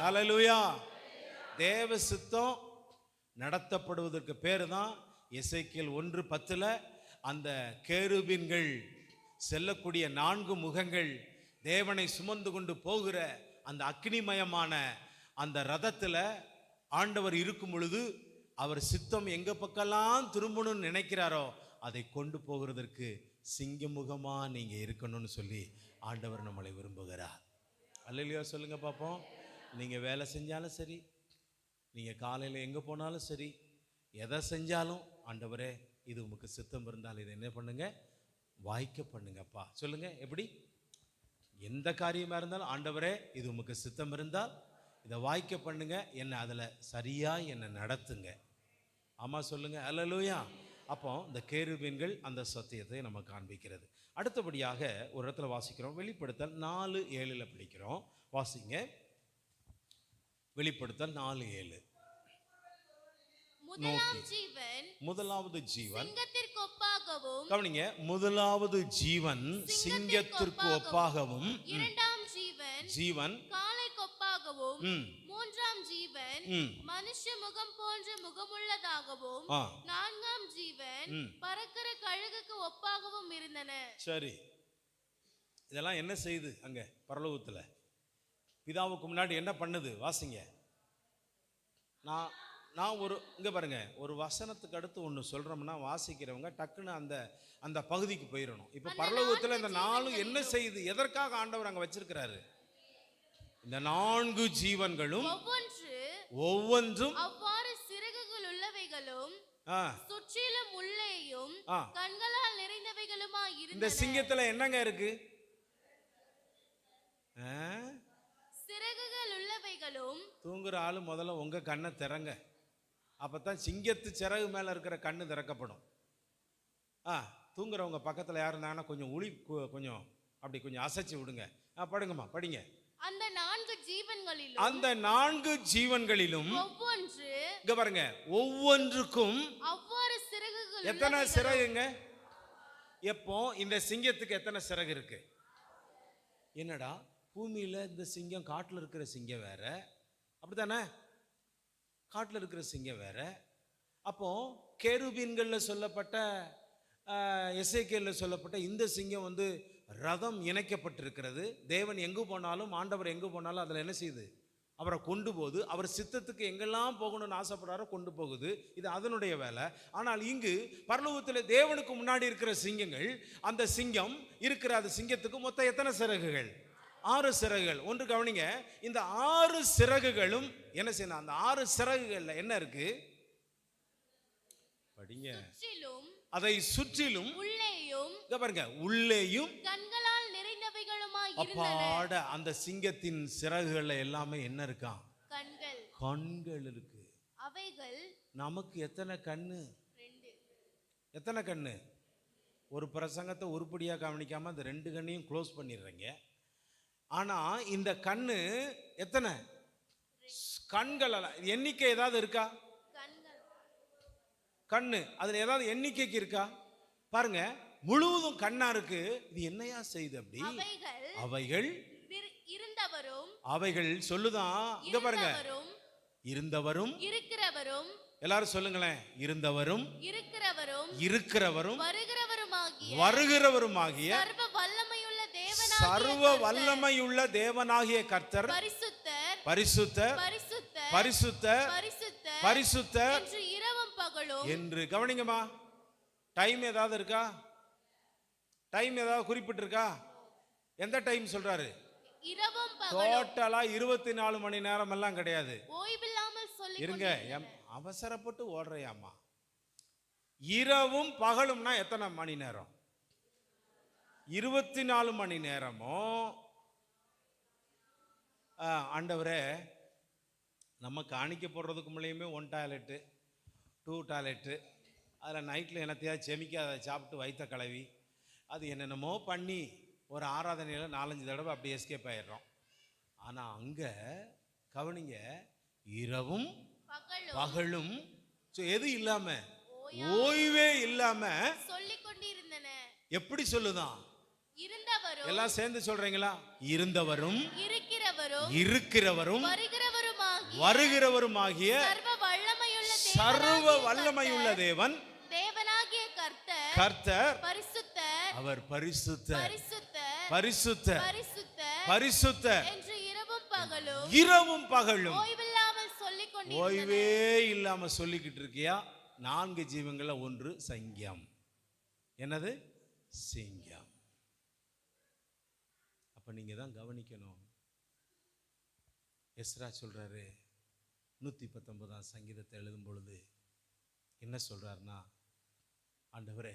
அல்லேலூயா. தேவ சித்தம் நடத்தப்படுவதற்கு பேரு தான் எசேக்கியேல் 1:10 அந்த கேருபீன்கள் செல்லக்கூடிய 4 முகங்கள் தேவனை சுமந்து கொண்டு போகிற அந்த அக்னிமயமான அந்த ரதத்துல ஆண்டவர் இருக்கும் பொழுது அவர் சித்தம் எங்க பக்கம்லாம் திரும்பணும்னு நினைக்கிறாரோ அதை கொண்டு போகிறதற்கு சிங்கமுகமா நீங்க இருக்கணும்னு சொல்லி ஆண்டவர் நம்மளை விரும்புகிறார். அல்லேலூயா சொல்லுங்க பாப்போம். நீங்க வேலை செஞ்சாலும் சரி, நீங்க காலையில எங்க போனாலும் சரி, எதை செஞ்சாலும் ஆண்டவரே இது உமக்கு சித்தம் இருந்தால் இதை என்ன பண்ணுங்க, வாய்க்க பண்ணுங்கப்பா. சொல்லுங்க எப்படி? எந்த காரியமா இருந்தாலும் ஆண்டவரே இது உமக்கு சித்தம் இருந்தால் இதை வாய்க்க பண்ணுங்க, என்னை அதில் சரியா என்னை நடத்துங்க. ஆமா சொல்லுங்க, அல்லேலூயா. அப்போ இந்த கேருபீன்கள் அந்த சத்தியத்தை நம்ம காண்பிக்கிறது. அடுத்தபடியாக ஒரு இடத்துல வாசிக்கிறோம், வெளிப்படுத்தல் 4:7 படிக்கிறோம். வாசிங்க, வெளிப்படுத்தல் 4:7. முதலாவது ஜீவன் சிங்கத்திற்கு ஒப்பாகவும், கவனிங்க, முதலாவது ஜீவன் சிங்கத்திற்கு ஒப்பாகவும், இரண்டாம் ஜீவன் காளைக்கு ஒப்பாகவும், மூன்றாம் ஜீவன் மனுஷ முகம் போன்ற முகமுள்ளதாகவும், நான்காம் ஜீவன் பறக்கிற கழுகுக்கு ஒப்பாகவும் இருந்தன. சரி, இதெல்லாம் என்ன செய்யுது? அங்க பரலோகத்துல பிதாவுக்கு முன்னாடி என்ன பண்ணுது? வாசிங்க. நான் ஒரு இங்க பாருங்க, ஒரு வசனத்துக்கு அடுத்து ஒன்று சொல்றோம்னா வாசிக்கிறவங்க டக்குன்னு அந்த பகுதிக்கு போயிடணும். இப்ப பரலோகத்துல இந்த நாளும் என்ன செய்யுது? எதற்காக ஆண்டவர் அங்க வச்சிருக்கிறாரு? இந்த 4 ஜீவன்களும் ஒவ்வொன்றும் அவ்வாறு சிறகுகள் உள்ளவைகளும் சுற்றிலும் உள்ளேயும் கண்களால் நிறைந்தவைகளுமா இருந்தன. இந்த சிங்கத்துல என்னங்க இருக்கு? சிறகுகள் உள்ளவைகளும். தூங்குற ஆளு முதல்ல உங்க கண்ணை திறங்க, அப்பதான் சிங்கத்து சிறகு மேல இருக்கிற கண்ணு திறக்கப்படும். தூங்குறவங்க பக்கத்துல யார் இருந்தாங்கன்னா கொஞ்சம் கொஞ்சம் அப்படி கொஞ்சம் அசைச்சு விடுங்க. படுங்கம்மா, படிங்க. அந்த 4 ஜீவன்களிலும் ஒவ்வொன்று, இங்க பாருங்க, ஒவ்வொன்றுக்கும் அவ்வாறு சிறகுகள். எத்தனை சிறகுங்க? எப்போ இந்த சிங்கத்துக்கு எத்தனை சிறகு இருக்கு? என்னடா பூமியில இந்த சிங்கம், காட்டுல இருக்கிற சிங்கம் வேற, அப்படித்தானே? காட்டுல இருக்கிற சிங்கம் வேற. அப்போ கேருபீன்கள்ல சொல்லப்பட்ட, எசேக்கியேல்ல சொல்லப்பட்ட இந்த சிங்கம் வந்து ரதம் இணைக்கப்பட்டிருக்கிறது. தேவன் எங்கு போனாலும், ஆண்டவர் எங்கு போனாலும் அதில் என்ன செய்யுது? அவரை கொண்டு போகுது. அவர் சித்தத்துக்கு எங்கெல்லாம் போகணும்னு ஆசைப்படுறாரோ கொண்டு போகுது. இது அதனுடைய வேலை. ஆனால் இங்கு பரலோகத்தில் தேவனுக்கு முன்னாடி இருக்கிற சிங்கங்கள், அந்த சிங்கம் இருக்கிற அந்த சிங்கத்துக்கு மொத்தம் எத்தனை சிறகுகள்? 6 சிறகுகள். ஒன்று கவனிங்க, இந்த 6 சிறகுகளும் என்ன செய்யணும்? அந்த 6 சிறகுகள்ல என்ன இருக்கு? படிங்க. அதை சுற்றிலும் உள்ளேயும், பாருங்க, உள்ளேயும் கண்களால் நிறைந்தவைகளுமாய் இருந்தன. அப்பாட, அந்த சிங்கத்தின் சிறகுகள்ல எல்லாமே என்ன இருக்காம்? கண்கள். கண்கள் இருக்கு. அவைகள் நமக்கு எத்தனை கண்ணு? 2. எத்தனை கண்ணு? ஒரு பிரசங்கத்தை உருப்படியா கவனிக்காம அந்த 2 கண்ணையும் க்ளோஸ் பண்ணிடுறீங்க. ஆனா இந்த கண்ணு எத்தனை கண்கள்? எண்ணிக்கை ஏதாவது இருக்கா? கண்ணு அதுல ஏதாவது எண்ணிக்கைக்கு இருக்கா? பாருங்க, முழுவதும் கண்ணா இருக்கு. இது என்னையா செய்து? அப்படி அவைகள் இருந்தவரும், அவைகள் சொல்லுதான். இங்க பாருங்க, இருந்தவரும் இருக்கிறவரும், எல்லாரும் சொல்லுங்களேன், இருந்தவரும் இருக்கிறவரும், இருக்கிறவரும், வருகிறவருமாகிய சர்வ வல்லமையுள்ள தேவனாகிய கர்த்தர் பரிசுத்தர், பரிசுத்தர், பரிசுத்தர், பரிசுத்தர் என்று இரவும் பகலும் என்று. கவனிங்கம்மா, டைம் ஏதாவது இருக்கா? டைம் ஏதாவது குறிப்பிட்டு இருக்கா? எந்த டைம் சொல்றாரு? இரவும் பகலும். டோட்டலா 24 மணி நேரம் எல்லாம் கிடையாது. ஓய்வில்லாமல் சொல்லி இருங்க, அவசரப்பட்டு ஓடுறையாமா. இரவும் பகலும்னா எத்தனை மணி நேரம்? 24 மணி நேரமும். ஆண்டவரே, நம்ம காணிக்க போடுறதுக்கு முன்னாடியுமே 1 டாய்லெட்டு 2 டாய்லெட்டு, அதில் நைட்டில் என்னத்தையாவது செமிக்க அதை சாப்பிட்டு வயிற்ற கலவி அது என்னென்னமோ பண்ணி ஒரு ஆராதனையில் 4-5 தடவை அப்படி எஸ்கேப் ஆயிடுறோம். ஆனால் அங்கே கவனிங்க, இரவும் பகலும் எது இல்லாம, ஓய்வே இல்லாம சொல்லிக் கொண்டிருந்தன. எப்படி சொல்லுதான்? இருந்தவரும், எல்லாம் சேர்ந்து சொல்றீங்களா? இருந்தவரும், இருக்கிறவரும், இருக்கிறவரும், வருகிறவருமாகிய சர்வ வல்லமையுள்ள தேவன், தேவனாகிய கர்த்தர், கர்த்தர் பரிசுத்தர், அவர் பரிசுத்தர், பரிசுத்தர், பரிசுத்தர், பரிசுத்தர், பரிசுத்தர் என்று இரவும் பகலும், இரவும் பகலும் ஓய்வில்லாமல் சொல்லிக் கொண்டிருந்தன. ஓய்வே இல்லாம சொல்லிக்கிட்டு இருக்கியா? 4 ஜீவங்கள்ல ஒன்று சிங்கம். என்னது? சிங்கம். அப்ப நீங்க தான் கவனிக்கணும். எஸ்ரா சொல்றாரு, 119 சங்கீதத்தை எழுதும் பொழுது என்ன சொல்றாருன்னா, ஆண்டவரே,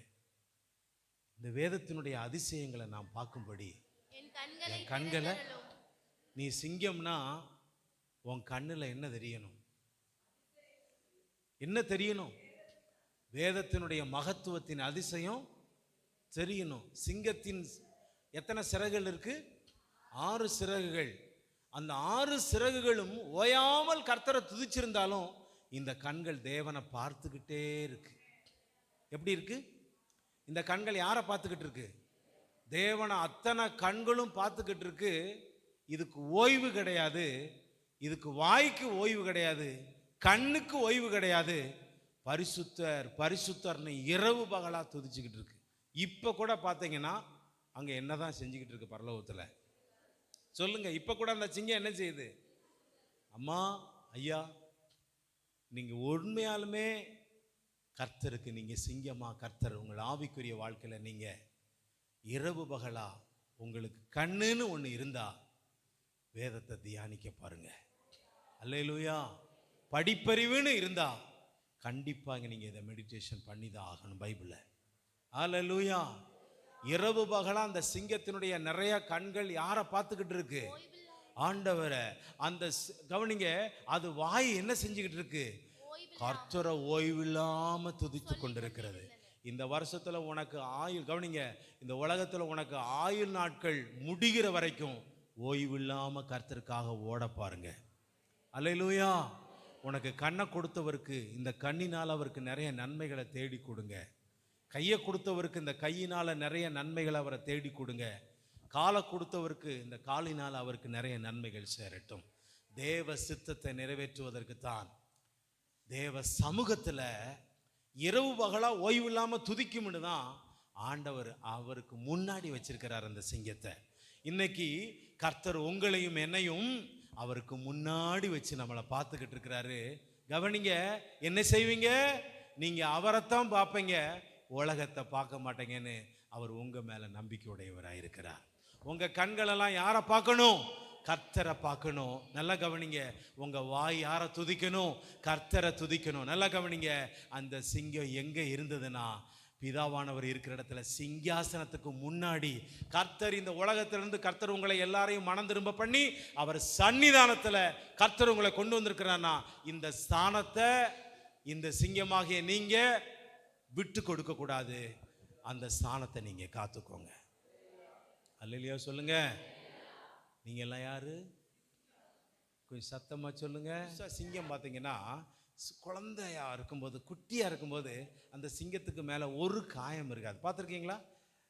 இந்த வேதத்தினுடைய அதிசயங்களை நான் பார்க்கும்படி என் கண்களை, நீ சிங்கம்னா உன் கண்ணுல என்ன தெரியணும்? என்ன தெரியணும்? வேதத்தினுடைய மகத்துவத்தின் அதிசயம் தெரியணும். சிங்கத்தின் எத்தனை சிறகுகள் இருக்கு? 6 சிறகுகள். அந்த 6 சிறகுகளும் ஓயாமல் கர்த்தரை துதிச்சிருந்தாலும் இந்த கண்கள் தேவனை பார்த்துக்கிட்டே இருக்கு. எப்படி இருக்கு? இந்த கண்கள் யாரை பார்த்துக்கிட்டு இருக்கு? தேவனை அத்தனை கண்களும் பார்த்துக்கிட்டு இருக்கு. இதுக்கு ஓய்வு கிடையாது, இதுக்கு வாய்க்கு ஓய்வு கிடையாது, கண்ணுக்கு ஓய்வு கிடையாது. பரிசுத்தர் பரிசுத்தர்னு இரவு பகலா துதிச்சுக்கிட்டு இருக்கு. இப்ப கூட பார்த்தீங்கன்னா அங்க என்னதான் செஞ்சுக்கிட்டு இருக்கு பரலோகத்துல? சொல்லுங்க. இப்ப கூட அந்த சிங்கம் என்ன செய்யுது? அம்மா, ஐயா, நீங்க உண்மையாலுமே கர்த்தருக்கு நீங்க சிங்கமா, கர்த்தர் உங்கள் ஆவிக்குரிய வாழ்க்கையில நீங்க இரவு பகலா உங்களுக்கு கண்ணுன்னு ஒண்ணு இருந்தா வேதத்தை தியானிக்க பாருங்க. அல்லேலூயா. படிப்பறிவுன்னு இருந்தா கண்டிப்பாக நீங்க இதை மெடிடேஷன் பண்ணி தான் ஆகணும் பைபிளை. அல்லேலூயா. இரவு பகலா அந்த சிங்கத்தினுடைய நிறைய கண்கள் யாரை பார்த்துக்கிட்டு இருக்கு? ஆண்டவரை. அந்த கவனிங்க, அது வாய் என்ன செஞ்சுக்கிட்டு இருக்கு? கர்த்தரை ஓய்வில்லாம துதித்து கொண்டிருக்கிறது. இந்த வருஷத்துல உனக்கு ஆயுள், கவனிங்க, இந்த உலகத்துல உனக்கு ஆயுள் நாட்கள் முடிகிற வரைக்கும் ஓய்வில்லாம கர்த்தருக்காக ஓட பாருங்க. அல்லேலூயா. உனக்கு கண்ணை கொடுத்தவருக்கு இந்த கண்ணினால் அவருக்கு நிறைய நன்மைகளை தேடி கொடுங்க. கையை கொடுத்தவருக்கு இந்த கையினால நிறைய நன்மைகளை அவரை தேடி கொடுங்க. காலை கொடுத்தவருக்கு இந்த காலினால் அவருக்கு நிறைய நன்மைகள் சேரட்டும். தேவ சித்தத்தை நிறைவேற்றுவதற்கு தான் தேவ சமூகத்துல இரவு பகலா ஓய்வு இல்லாம துதிக்கும்னு தான் ஆண்டவர் அவருக்கு முன்னாடி வச்சிருக்கிறார் அந்த சிங்கத்தை. இன்னைக்கு கர்த்தர் உங்களையும் என்னையும் அவருக்கு முன்னாடி வச்சு நம்மளை பார்த்துக்கிட்டு இருக்கிறாரு. கவனிங்க, என்ன செய்வீங்க? நீங்க அவரைத்தான் பார்ப்பீங்க, உலகத்தை பார்க்க மாட்டேங்கன்னு அவர் உங்க மேல நம்பிக்கை உடையவராயிருக்கிறார். உங்க கண்களெல்லாம் யாரை பார்க்கணும்? கர்த்தரை பார்க்கணும். நல்லா கவனிங்க. உங்க வாய் யாரை துதிக்கணும்? கர்த்தரை துதிக்கணும். நல்லா கவனிங்க. அந்த சிங்கம் எங்க இருந்ததுன்னா, பிதாவானவர் இருக்கிற இடத்துல சிங்காசனத்துக்கு முன்னாடி கர்த்தர், இந்த உலகத்திலிருந்து கர்த்தர் உங்களை எல்லாரையும் மனம் திரும்ப பண்ணி அவர் சன்னிதானத்துல கர்த்தர் உங்களை கொண்டு வந்திருக்கிறார்னா, இந்த ஸ்தானத்தை இந்த சிங்கமாகிய நீங்க விட்டு கொடுக்க கூடாது. அந்த ஸ்தானத்தை நீங்க காத்துக்கோங்க. அல்லேலூயா சொல்லுங்க. நீங்க எல்லாம் யாரு? கொஞ்சம் சத்தமா சொல்லுங்க. சிங்கம் பார்த்தீங்கன்னா குழந்தையா இருக்கும்போது, குட்டியா இருக்கும்போது அந்த சிங்கத்துக்கு மேல ஒரு காயம் இருக்காது. பார்த்துருக்கீங்களா?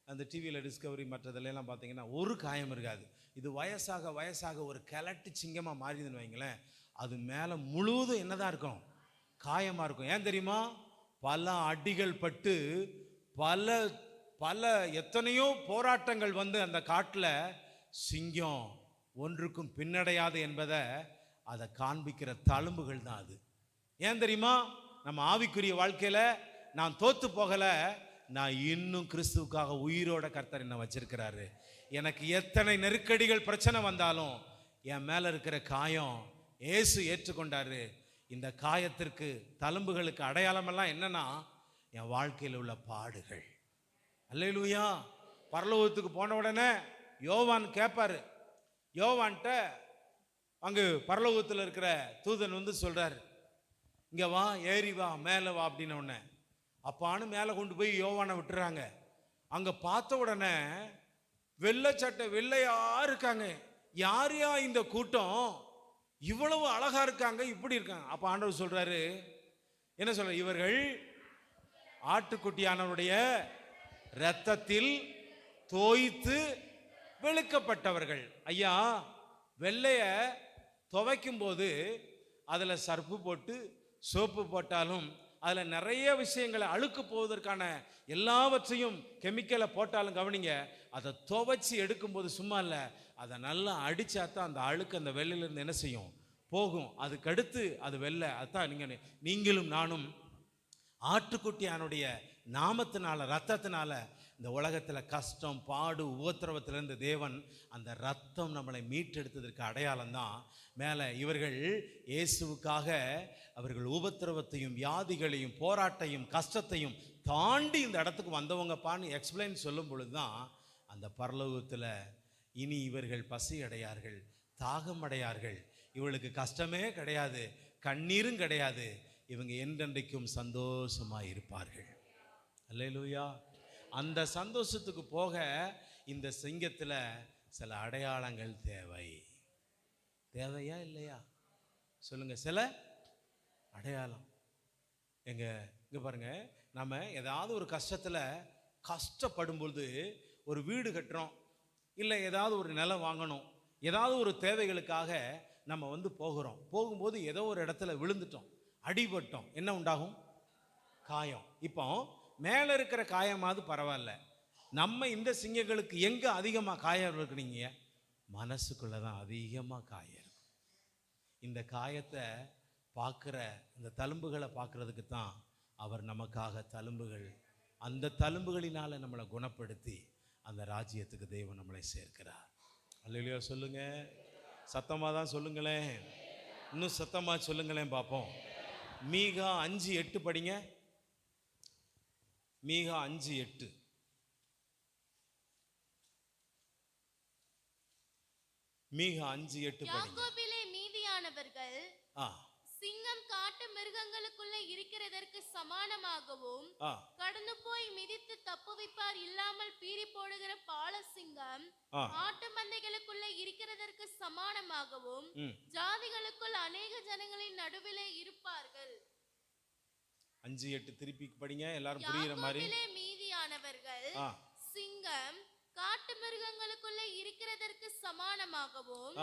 அந்த டிவியில் டிஸ்கவரி மற்றதுலாம் பார்த்தீங்கன்னா ஒரு காயம் இருக்காது. இது வயசாக வயசாக ஒரு கிழட்டு சிங்கமா மாறிதுன்னு வைங்களேன், அது மேல முழுவதும் என்னதான் இருக்கும்? காயமா இருக்கும். ஏன் தெரியுமா? பல அடிகள் பட்டு பல பல எத்தனையோ போராட்டங்கள் வந்து அந்த காட்டுல சிங்கம் ஒன்றுக்கும் பின்னடையாது என்பதை அதை காண்பிக்கிற தழும்புகள் தான் அது. ஏன் தெரியுமா? நம்ம ஆவிக்குரிய வாழ்க்கையில நான் தோத்து போகல, நான் இன்னும் கிறிஸ்துவுக்காக உயிரோட கர்த்தர் என்ன வச்சிருக்கிறாரு. எனக்கு எத்தனை நெருக்கடிகள் பிரச்சனை வந்தாலும் என் மேல இருக்கிற காயம் இயேசு ஏற்றுக்கொண்டாரு. இந்த காயத்திற்கு தழும்புகளுக்கு அடையாளம் எல்லாம் என்னன்னா என் வாழ்க்கையில் உள்ள பாடுகள். அல்லேலூயா. பரலோகத்துக்கு போன உடனே யோவான் கேட்பாரு. யோவான்ட்ட அங்கு பரலோகத்தில் இருக்கிற தூதன் வந்து சொல்றாரு, இங்க வா, ஏறி வா, மேலே வா அப்படின்ன உடனே அப்பான்னு மேலே கொண்டு போய் யோவானை விட்டுறாங்க. அங்க பார்த்த உடனே வெள்ளை சட்டை வெள்ளையா இருக்காங்க. யாரையா இந்த கூட்டம் இவ்வளவு அழகா இருக்காங்க, இப்படி இருக்காங்க? அப்ப ஆண்டவர் சொல்றாரு, என்ன சொல்ற? இவர்கள் ஆட்டுக்குட்டியானவருடைய இரத்தத்தில் தோய்த்து வெளுக்கப்பட்டவர்கள். ஐயா, வெள்ளைய துவைக்கும் போது அதுல சர்ப்பு போட்டு சோப்பு போட்டாலும் அதுல நிறைய விஷயங்களை அழுக்கு போவதற்கான எல்லாவற்றையும் கெமிக்கலை போட்டாலும் கவனிங்க, அதை துவைச்சி எடுக்கும்போது சும்மா இல்லை, அதை நல்லா அடிச்சாதான் அந்த அழுக்கு அந்த வெள்ளையிலிருந்து என்ன செய்யும்? போகும். அதுக்கடுத்து அது வெள்ளை. அதுதான் நீங்களும் நானும் ஆட்டுக்குட்டியானுடைய நாமத்தினால ரத்தத்தினால இந்த உலகத்தில் கஷ்டம் பாடு உபத்திரவத்திலிருந்து தேவன் அந்த ரத்தம் நம்மளை மீட்டெடுத்ததற்கு அடையாளம் தான் மேலே இவர்கள் இயேசுவுக்காக அவர்கள் உபத்திரவத்தையும் வியாதிகளையும் போராட்டையும் கஷ்டத்தையும் தாண்டி இந்த இடத்துக்கு வந்தவங்கப்பான்னு எக்ஸ்பிளைன் சொல்லும் பொழுது தான் அந்த பரலோகத்தில் இனி இவர்கள் பசி அடையார்கள், தாகம் அடையார்கள், இவளுக்கு கஷ்டமே கிடையாது, கண்ணீரும் கிடையாது, இவங்க என்றென்றைக்கும் சந்தோஷமாக இருப்பார்கள். அல்லேலூயா. அந்த சந்தோஷத்துக்கு போக இந்த சிங்கத்தில் சில அடையாளங்கள் தேவையா இல்லையா சொல்லுங்க? சில அடையாளம் இங்க பாருங்க, நம்ம ஏதாவது ஒரு கஷ்டத்தில் கஷ்டப்படும் பொழுது ஒரு வீடு கட்டுறோம், இல்லை ஏதாவது ஒரு நிலம் வாங்கணும், ஏதாவது ஒரு தேவைகளுக்காக நம்ம போகிறோம். போகும்போது ஏதோ ஒரு இடத்துல விழுந்துட்டோம், அடிபட்டோம், என்ன உண்டாகும்? காயம். இப்போ மேலே இருக்கிற காயமாவது பரவாயில்ல, நம்ம இந்த சிங்கங்களுக்கு எங்கே அதிகமாக காயம் இருக்குனீங்க? மனசுக்குள்ளே தான் அதிகமாக காயம் இருக்கும். இந்த காயத்தை பார்க்குற இந்த தழும்புகளை பார்க்குறதுக்கு தான் அவர் நமக்காக தழும்புகள், அந்த தழும்புகளினால் நம்மளை குணப்படுத்தி அந்த ராஜ்யத்துக்கு தெய்வம் நம்மளை சேர்க்கிறார். அல்லேலூயா சொல்லுங்க, சத்தமாக தான் சொல்லுங்களேன், இன்னும் சத்தமாக சொல்லுங்களேன் பார்ப்போம். மீகா 5:8 படிங்க. மீகா 5:8. மீகா 5:8 படிங்க. யாக்கோபிலே மீதியானவர்கள் சிங்கம் காட்டு மிருகங்களுக்குள்ள இருக்கிறதற்கு சமானமாகவும் கடந்து போய் மிதித்து தப்புவிப்பார் இல்லாமல் பீறி போடுகிற பாலசிங்கம் ஆட்டு மந்தைகளுக்குள்ள இருக்கிறதற்கு சமானமாகவும் ஜாதிகளுக்குள் அநேக ஜனங்களின் நடுவிலே இருப்பார்கள். 5:8 திருப்பி படிங்க, எல்லாரும் புரியுற மாதிரி. யாக்கோபிலே மீதியானவர்கள் சிங்கம் காட்டு மிருகங்களுக்குள்ள இருக்கிறதற்கு சமானமாகவும்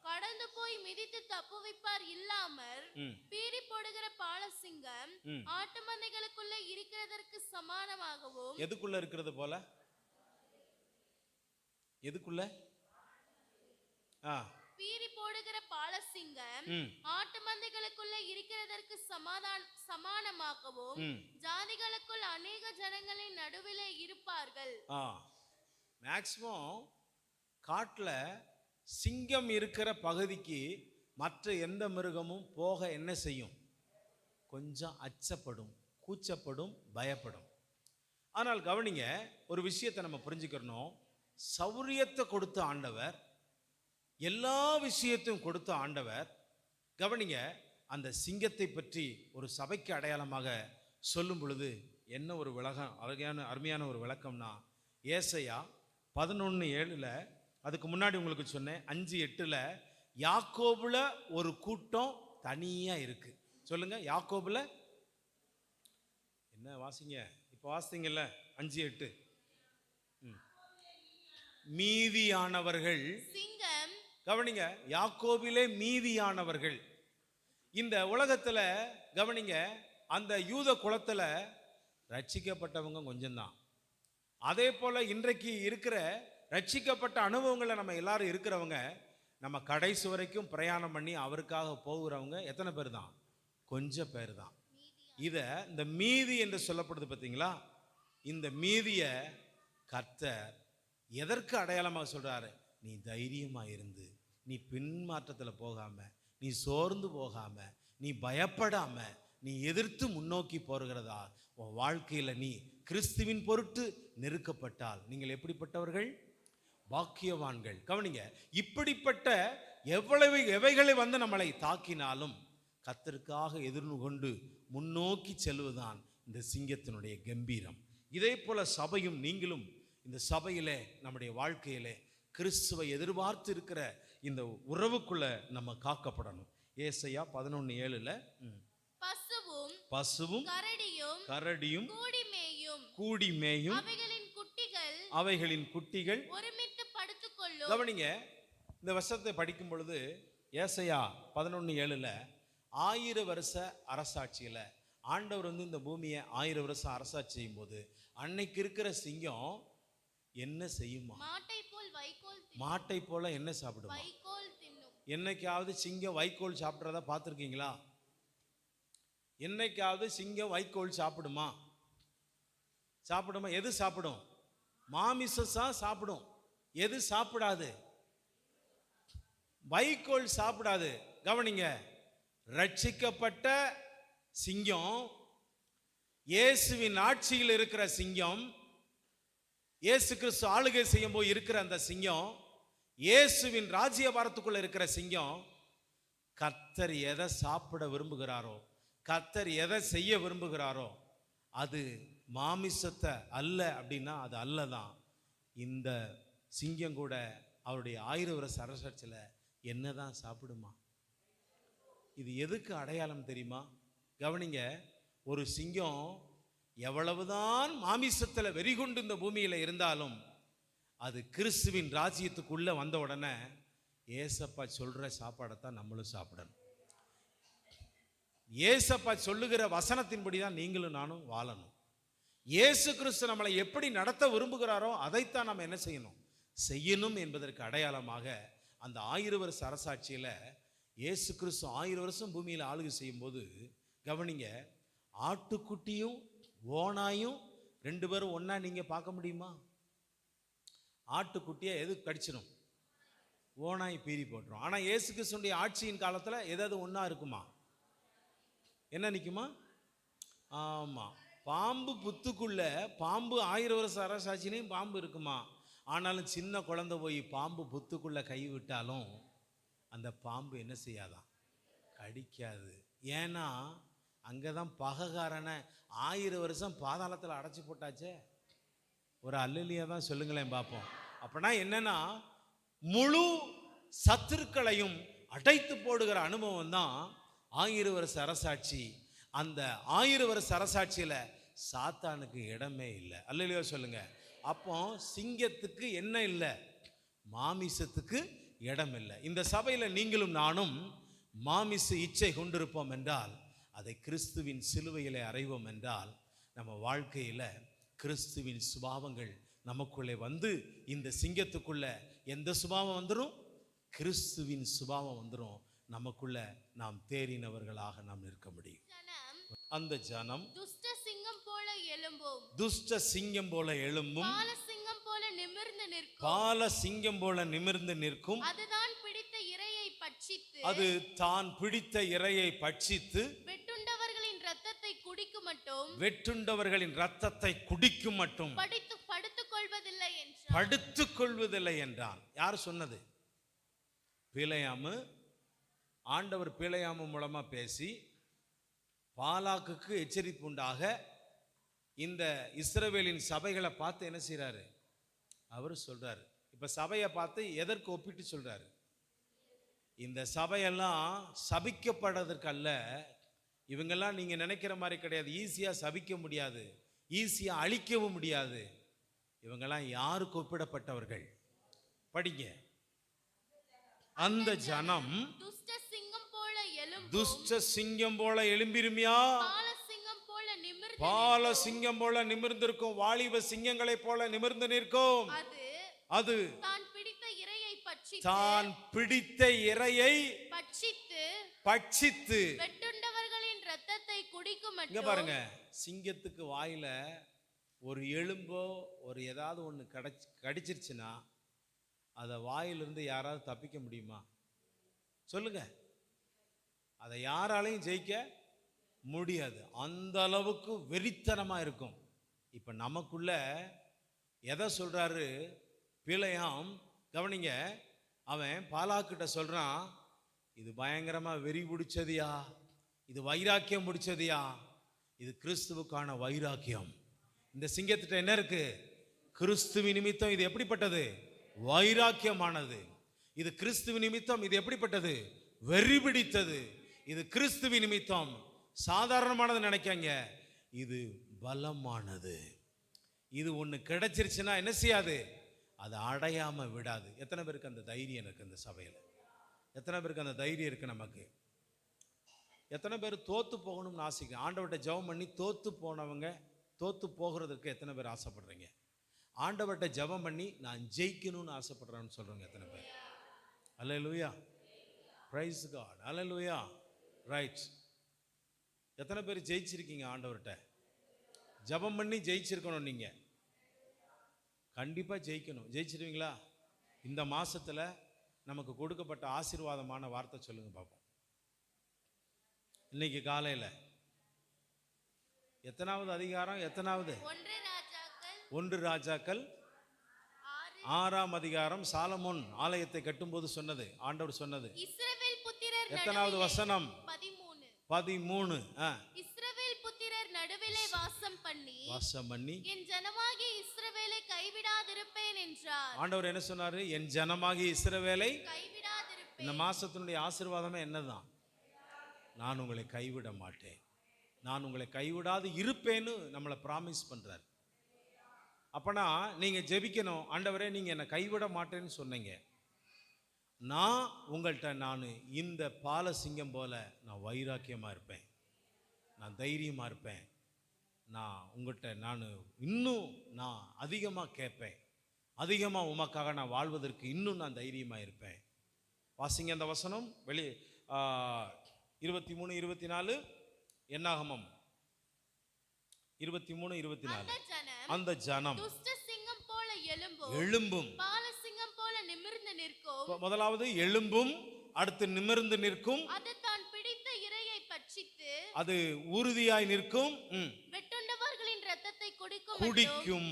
கடந்து போய் மிதித்து தப்புவிப்பார் இல்லாமல் பீறி போடுகிற பாலசிங்கம் ஆட்டு மந்தைகளுக்குள்ள இருக்கிறதற்கு சமானமாகவும். எதுக்குள்ள இருக்கிறது போல? எதுக்குள்ள? பீறி போடுகிற பாலசிங்கம் ஆட்டு மந்தைகளுக்குள்ள இருக்கிறதற்கு சமானமாகவும் ஜாதிகளுக்குள் அநேக ஜனங்களின் நடுவிலே இருப்பார்கள். மேக்சிமம் காட்டில் சிங்கம் இருக்கிற பகுதிக்கு மற்ற எந்த மிருகமும் போக என்ன செய்யும்? கொஞ்சம் அச்சப்படும், கூச்சப்படும், பயப்படும். ஆனால் கவனிங்க, ஒரு விஷயத்தை நம்ம புரிஞ்சுக்கிறணும். சௌரியத்தை கொடுத்த ஆண்டவர், எல்லா விஷயத்தையும் கொடுத்த ஆண்டவர், கவனிங்க, அந்த சிங்கத்தை பற்றி ஒரு சபைக்கு அடையாளமாக சொல்லும் பொழுது என்ன ஒரு அருமையான ஒரு விளக்கம்னா, ஏசாயா 11:7, அதுக்கு முன்னாடி உங்களுக்கு சொன்னேன் 5:8, யாக்கோபுல ஒரு கூட்டம் தனியா இருக்கு. சொல்லுங்க, யாக்கோபுல என்ன வாசிங்க, இப்போ வாசிங்கல்ல 5:8. மீதியானவர்கள் சிங்கம், கவனிங்க, யாக்கோபிலே மீதியானவர்கள். இந்த உலகத்துல கவனிங்க, அந்த யூத குலத்துல ரட்சிக்கப்பட்டவங்க கொஞ்சம்தான். அதே போல இன்றைக்கு இருக்கிற ரட்சிக்கப்பட்ட அனுபவங்களை நம்ம எல்லாரும் இருக்கிறவங்க, நம்ம கடைசி வரைக்கும் பிரயாணம் பண்ணி அவருக்காக போகிறவங்க எத்தனை பேர் தான்? கொஞ்சம் பேர் தான். இந்த மீதி என்று சொல்லப்படுது பார்த்தீங்களா? இந்த மீதியை கர்த்தர் எதற்கு அடையாளமாக சொல்றாரு? நீ தைரியமாக இருந்து, நீ பின்மாற்றத்தில் போகாம, நீ சோர்ந்து போகாம, நீ பயப்படாம, நீ எதிர்த்து முன்னோக்கி போகிறதா உன் வாழ்க்கையில் நீ கிறிஸ்துவின் பொருட்டு நெருக்கப்பட்டால் நீங்கள் எப்படிப்பட்டவர்கள்? பாக்கியவான்கள். கவனிங்க, இப்படிப்பட்ட எவைகளை நம்மளை தாக்கினாலும் கர்த்தருக்காக எதிர்கொண்டு முன்னோக்கி செல்வதுதான் இந்த சிங்கத்தினுடைய கம்பீரம். இதே போல சபையும் நீங்களும் இந்த சபையிலே நம்முடைய வாழ்க்கையிலே கிறிஸ்துவை எதிர்பார்த்து இருக்கிற இந்த உறவுக்குள்ள நம்ம காக்கப்படணும். ஏசாயா 11:7 பசுவும் கரடியும் கூடி மேயும் அவைகளின் குட்டிகள் ஒருமித்து படுத்துக்கொள்ளும். கவனிங்க, இந்த வசனத்தை படிக்கும் பொழுது ஏசாயா 11:7 1000 வருஷ அரசாட்சியில ஆண்டவர் இந்த பூமியை 1000 வருஷம் அரசாட்சி செய்யும் போது அன்னைக்கு இருக்கிற சிங்கம் என்ன செய்யுமா? மாட்டை போல என்ன சாப்பிடுமா? என்னைக்காவது சிங்கம் வைக்கோல் சாப்பிட்றத பார்த்துருக்கீங்களா? என்னைக்காவது சிங்கம் வைக்கோல் சாப்பிடுமா? எது சாப்பிடும்? மாமிசம் சாப்பிடும். எது சாப்பிடாது? வைக்கோல் சாப்பிடாது. கவனிங்க, ரட்சிக்கப்பட்ட சிங்கம், இயேசுவின் ஆட்சியில் இருக்கிற சிங்கம், இயேசு கிறிஸ்து ஆளுகை செய்யும் போது இருக்கிற அந்த சிங்கம், இயேசுவின் ராஜ்யபாரத்துக்குள்ள இருக்கிற சிங்கம், கர்த்தர் எதை சாப்பிட விரும்புகிறாரோ, கர்த்தர் எதை செய்ய விரும்புகிறாரோ அது மாமிசத்தை அல்ல. அப்படின்னா அது அல்லதான். இந்த சிங்கம் கூட அவருடைய 1000 வருஷ அரசாட்சியில் என்னதான் சாப்பிடுமா? இது எதுக்கு அடையாளம் தெரியுமா? கவனிங்க, ஒரு சிங்கம் எவ்வளவுதான் மாமிசத்தில் வெறிகொண்டு இந்த பூமியில் இருந்தாலும் அது கிறிஸ்துவின் ராஜ்யத்துக்குள்ள வந்த உடனே ஏசப்பா சொல்ற சாப்பாடைத்தான் நம்மளும் சாப்பிடணும். ஏசப்பா சொல்லுகிற வசனத்தின்படி தான் நீங்களும் நானும் வாழணும். இயேசு கிறிஸ்து நம்மளை எப்படி நடத்த விரும்புகிறாரோ அதைத்தான் நம்ம என்ன செய்யணும் என்பதற்கு அடையாளமாக அந்த 1000 வருஷ அரசாட்சியில் இயேசு கிறிஸ்து 1000 வருஷம் பூமியில் ஆளுகை செய்யும் போது, கவனிங்க, ஆட்டுக்குட்டியும் ஓனாயும் 2 பேரும் ஒன்னா நீங்க பார்க்க முடியுமா? ஆட்டுக்குட்டியை எது கடிச்சிடும்? ஓனாய் பீறி போட்டுரும். ஆனா இயேசு கிறிஸ்துடைய ஆட்சியின் காலத்துல எதாவது ஒன்னா இருக்குமா? என்ன நிக்குமா? ஆமா, பாம்பு புத்துக்குள்ள பாம்பு 1000 வருஷ அரசாட்சியிலையும் பாம்பு இருக்குமா? ஆனாலும் சின்ன குழந்தை போய் பாம்பு புத்துக்குள்ள கை விட்டாலும் அந்த பாம்பு என்ன செய்யாதான்? கடிக்காது. ஏன்னா அங்கதான் பகைகாரனை 1000 வருஷம் பாதாளத்தில் அடைச்சி போட்டாச்சே. ஒரு அல்லலியா தான் சொல்லுங்களேன் பார்ப்போம். அப்படின்னா என்னன்னா, முழு சத்துருக்களையும் அடைத்து போடுகிற அனுபவம் தான் 1000 வருஷ அரசாட்சி. அந்த 1000 வருஷ அரசாட்சியில சாத்தானுக்கு இடமே இல்லை. அல்லலியா சொல்லுங்க. அப்போ சிங்கத்துக்கு என்ன இல்லை? மாமிசத்துக்கு இடம் இல்லை. இந்த சபையில நீங்களும் நானும் மாமிச இச்சை கொண்டிருப்போம் என்றால், அதை கிறிஸ்துவின் சிலுவையிலே அறைவோம் என்றால், நம்ம வாழ்க்கையில கிறிஸ்துவின் சுபாவங்கள் நமக்குள்ளே வந்து இந்த சிங்கத்துக்குள்ள எந்த சுபாவம் வந்துடும்? கிறிஸ்துவின் சுபாவம் வந்துடும். நமக்குள்ள நாம் தேறினவர்களாக நாம் நிற்க முடியும். அந்த ஜனம் துஷ்ட சிங்கம் போல எழும்பும், துஷ்ட சிங்கம் போல எழும்பும், பால சிங்கம் போல நிமிர்ந்து நிற்கும், பால சிங்கம் போல நிமிர்ந்து நிற்கும். அதுதான் பிடித்த இரையை பட்சித்து, அது தான் பிடித்த இரையை பட்சித்து வெட்டுண்டவர்களின் இரத்தத்தை குடிக்கும் மட்டும், வெட்டுண்டவர்களின் இரத்தத்தை குடிக்கும் மட்டும் படுத்துக் கொள்வதில்லை என்றான். படுத்துக் கொள்வதில்லை என்றான். யார் சொன்னது? பிலேயாமு. ஆண்டவர் பிலேயாமு மூலமா பேசி பாலாக்குக்கு எச்சரிப்பு உண்டாக இந்த இஸ்ரவேலின் சபைகளை பார்த்து என்ன செய்யறாரு? அவர் சொல்றாரு. இப்ப சபையை பார்த்து எதற்கு ஒப்பிட்டு சொல்றாரு? இந்த சபையெல்லாம் சபிக்கப்படுறதற்கு அல்ல. இவங்கெல்லாம் நீங்க நினைக்கிற மாதிரி கிடையாது. ஈஸியா சபிக்க முடியாது, ஈஸியா அழிக்கவும் முடியாது. இவங்கெல்லாம் யாருக்கு ஒப்பிடப்பட்டவர்கள்? படிங்க. அந்த ஜனம் துஷ்ட சிங்கம் போல எழும்பும், துஷ்ட சிங்கம் போல எழும்பிருமியா? பால சிங்கம் போல நிமிர்ந்து, பால சிங்கம் போல நிமிர்ந்திருக்கும். வாலிப சிங்கங்களை போல நிமிர்ந்து நிற்கும். அது தான் பிடித்த இரையை பட்சித்து, தான் பிடித்த இரையை பட்சித்து வெட்டுண்டவர்களின் இரத்தத்தை குடிக்கும் மட்டும். இங்க பாருங்க, சிங்கத்துக்கு வாயில ஒரு எலும்போ ஒரு ஏதாவது ஒன்று கடிச்சிருச்சுன்னா அதை வாயிலிருந்து யாராவது தப்பிக்க முடியுமா? சொல்லுங்க. அதை யாராலையும் ஜெயிக்க முடியாது. அந்த அளவுக்கு வெறித்தனமா இருக்கும். இப்ப நமக்குள்ள எதை சொல்றாரு பிலேயாம்? கவனிங்க, அவன் பாலாக்கிட்ட சொல்றான், இது பயங்கரமா வெறி பிடிச்சதியா, இது வைராக்கியம் பிடிச்சதியா, இது கிறிஸ்துவுக்கான வைராக்கியம். இந்த சிங்கத்திட்ட என்ன இருக்கு? கிறிஸ்துவ நிமித்தம் இது எப்படிப்பட்டது? வைராக்கியமானது. இது கிறிஸ்துவ நிமித்தம் இது எப்படிப்பட்டது? வெறி பிடித்தது. இது கிறிஸ்துவ நிமித்தம் சாதாரணமானது நினைக்காங்க, இது பலமானது. இது ஒண்ணு கிடைச்சிருச்சுன்னா என்ன செய்யாது? அதை அடையாம விடாது. எத்தனை பேருக்கு அந்த தைரியம் இருக்கு? அந்த சபையில எத்தனை பேருக்கு அந்த தைரியம் இருக்கு? நமக்கு எத்தனை பேர் தோத்து போகணும்னு ஆசைக்கிறேன்? ஆண்டவர்கிட்ட ஜெபம் பண்ணி தோத்து போனவங்க, தோத்து போகிறதுக்கு எத்தனை பேர் ஆசைப்படுறீங்க? ஆண்டவர்கிட்ட ஜெபம் பண்ணி நான் ஜெயிக்கணும்னு ஆசைப்படுறேன்னு சொல்றவங்க எத்தனை பேர்? அல்லேலூயா, பிரைஸ் காட், அல்லேலூயா. ரைட். எத்தனை பேர் ஜெயிச்சிருக்கீங்க? ஆண்டவர்கிட்ட ஜெபம் பண்ணி ஜெயிச்சிருக்கணும். நீங்க கண்டிப்பா ஜெயிக்கணும். ஜெயிச்சிருவீங்களா? இந்த மாசத்துல நமக்கு கொடுக்கப்பட்ட ஆசீர்வாதமான வார்த்தை சொல்லுங்க பார்ப்போம். இன்னைக்கு காலையில எத்தனாவது அதிகாரம்? எத்தனாவது? 1 ராஜாக்கள் 6ஆம் அதிகாரம். சாலமோன் ஆலயத்தை கட்டும்போது சொன்னது, ஆண்டவர் சொன்னது. இஸ்ரவேல் புத்திரர் எத்தனாவது வசனம்? 13. இஸ்ரவேல் புத்திரர் நடுவிலே வாசம் பண்ணி என் ஜனமாகிய இஸ்ரவேலை கைவிடாதிருப்பேன் என்றார். ஆண்டவர் என்ன சொன்னாரு? என் ஜனமாகிய இஸ்ரவேலை கைவிடாதிருப்பேன். இந்த மாசத்தினுடைய ஆசீர்வாதமே என்னதான்? நான் உங்களை கைவிட மாட்டேன், நான் உங்களை கைவிடாது இருப்பேன்னு நம்மளை ப்ராமிஸ் பண்றார். அப்பனா நீங்க ஜெபிக்கணும், ஆண்டவரே நீங்க என்னை கைவிட மாட்டேன்னு சொன்னீங்க, நான் உங்கள்கிட்ட நான் இந்த பாலசிங்கம் போல நான் வைராக்கியமா இருப்பேன், நான் தைரியமா இருப்பேன், நான் உங்கள்கிட்ட நான் இன்னும் நான் அதிகமாக கேட்பேன், அதிகமாக உமக்காக நான் வாழ்வதற்கு இன்னும் நான் தைரியமா இருப்பேன். வாசிங்க அந்த வசனம். 23, 24 என்னாகமம் 23, 24. அந்த ஜனம் துஷ்ட சிங்கம் போல எழும்பும், பாலசிங்கம் போல நிமிர்ந்து நிற்கும். முதலாவது எழும்பும், அடுத்து நிமிர்ந்து நிற்கும், அது தான் பிடித்த இரையை பட்சித்து அது உறுதியாய் நிற்கும், வெட்டுண்டவர்களின் இரத்தத்தை குடிக்கும்,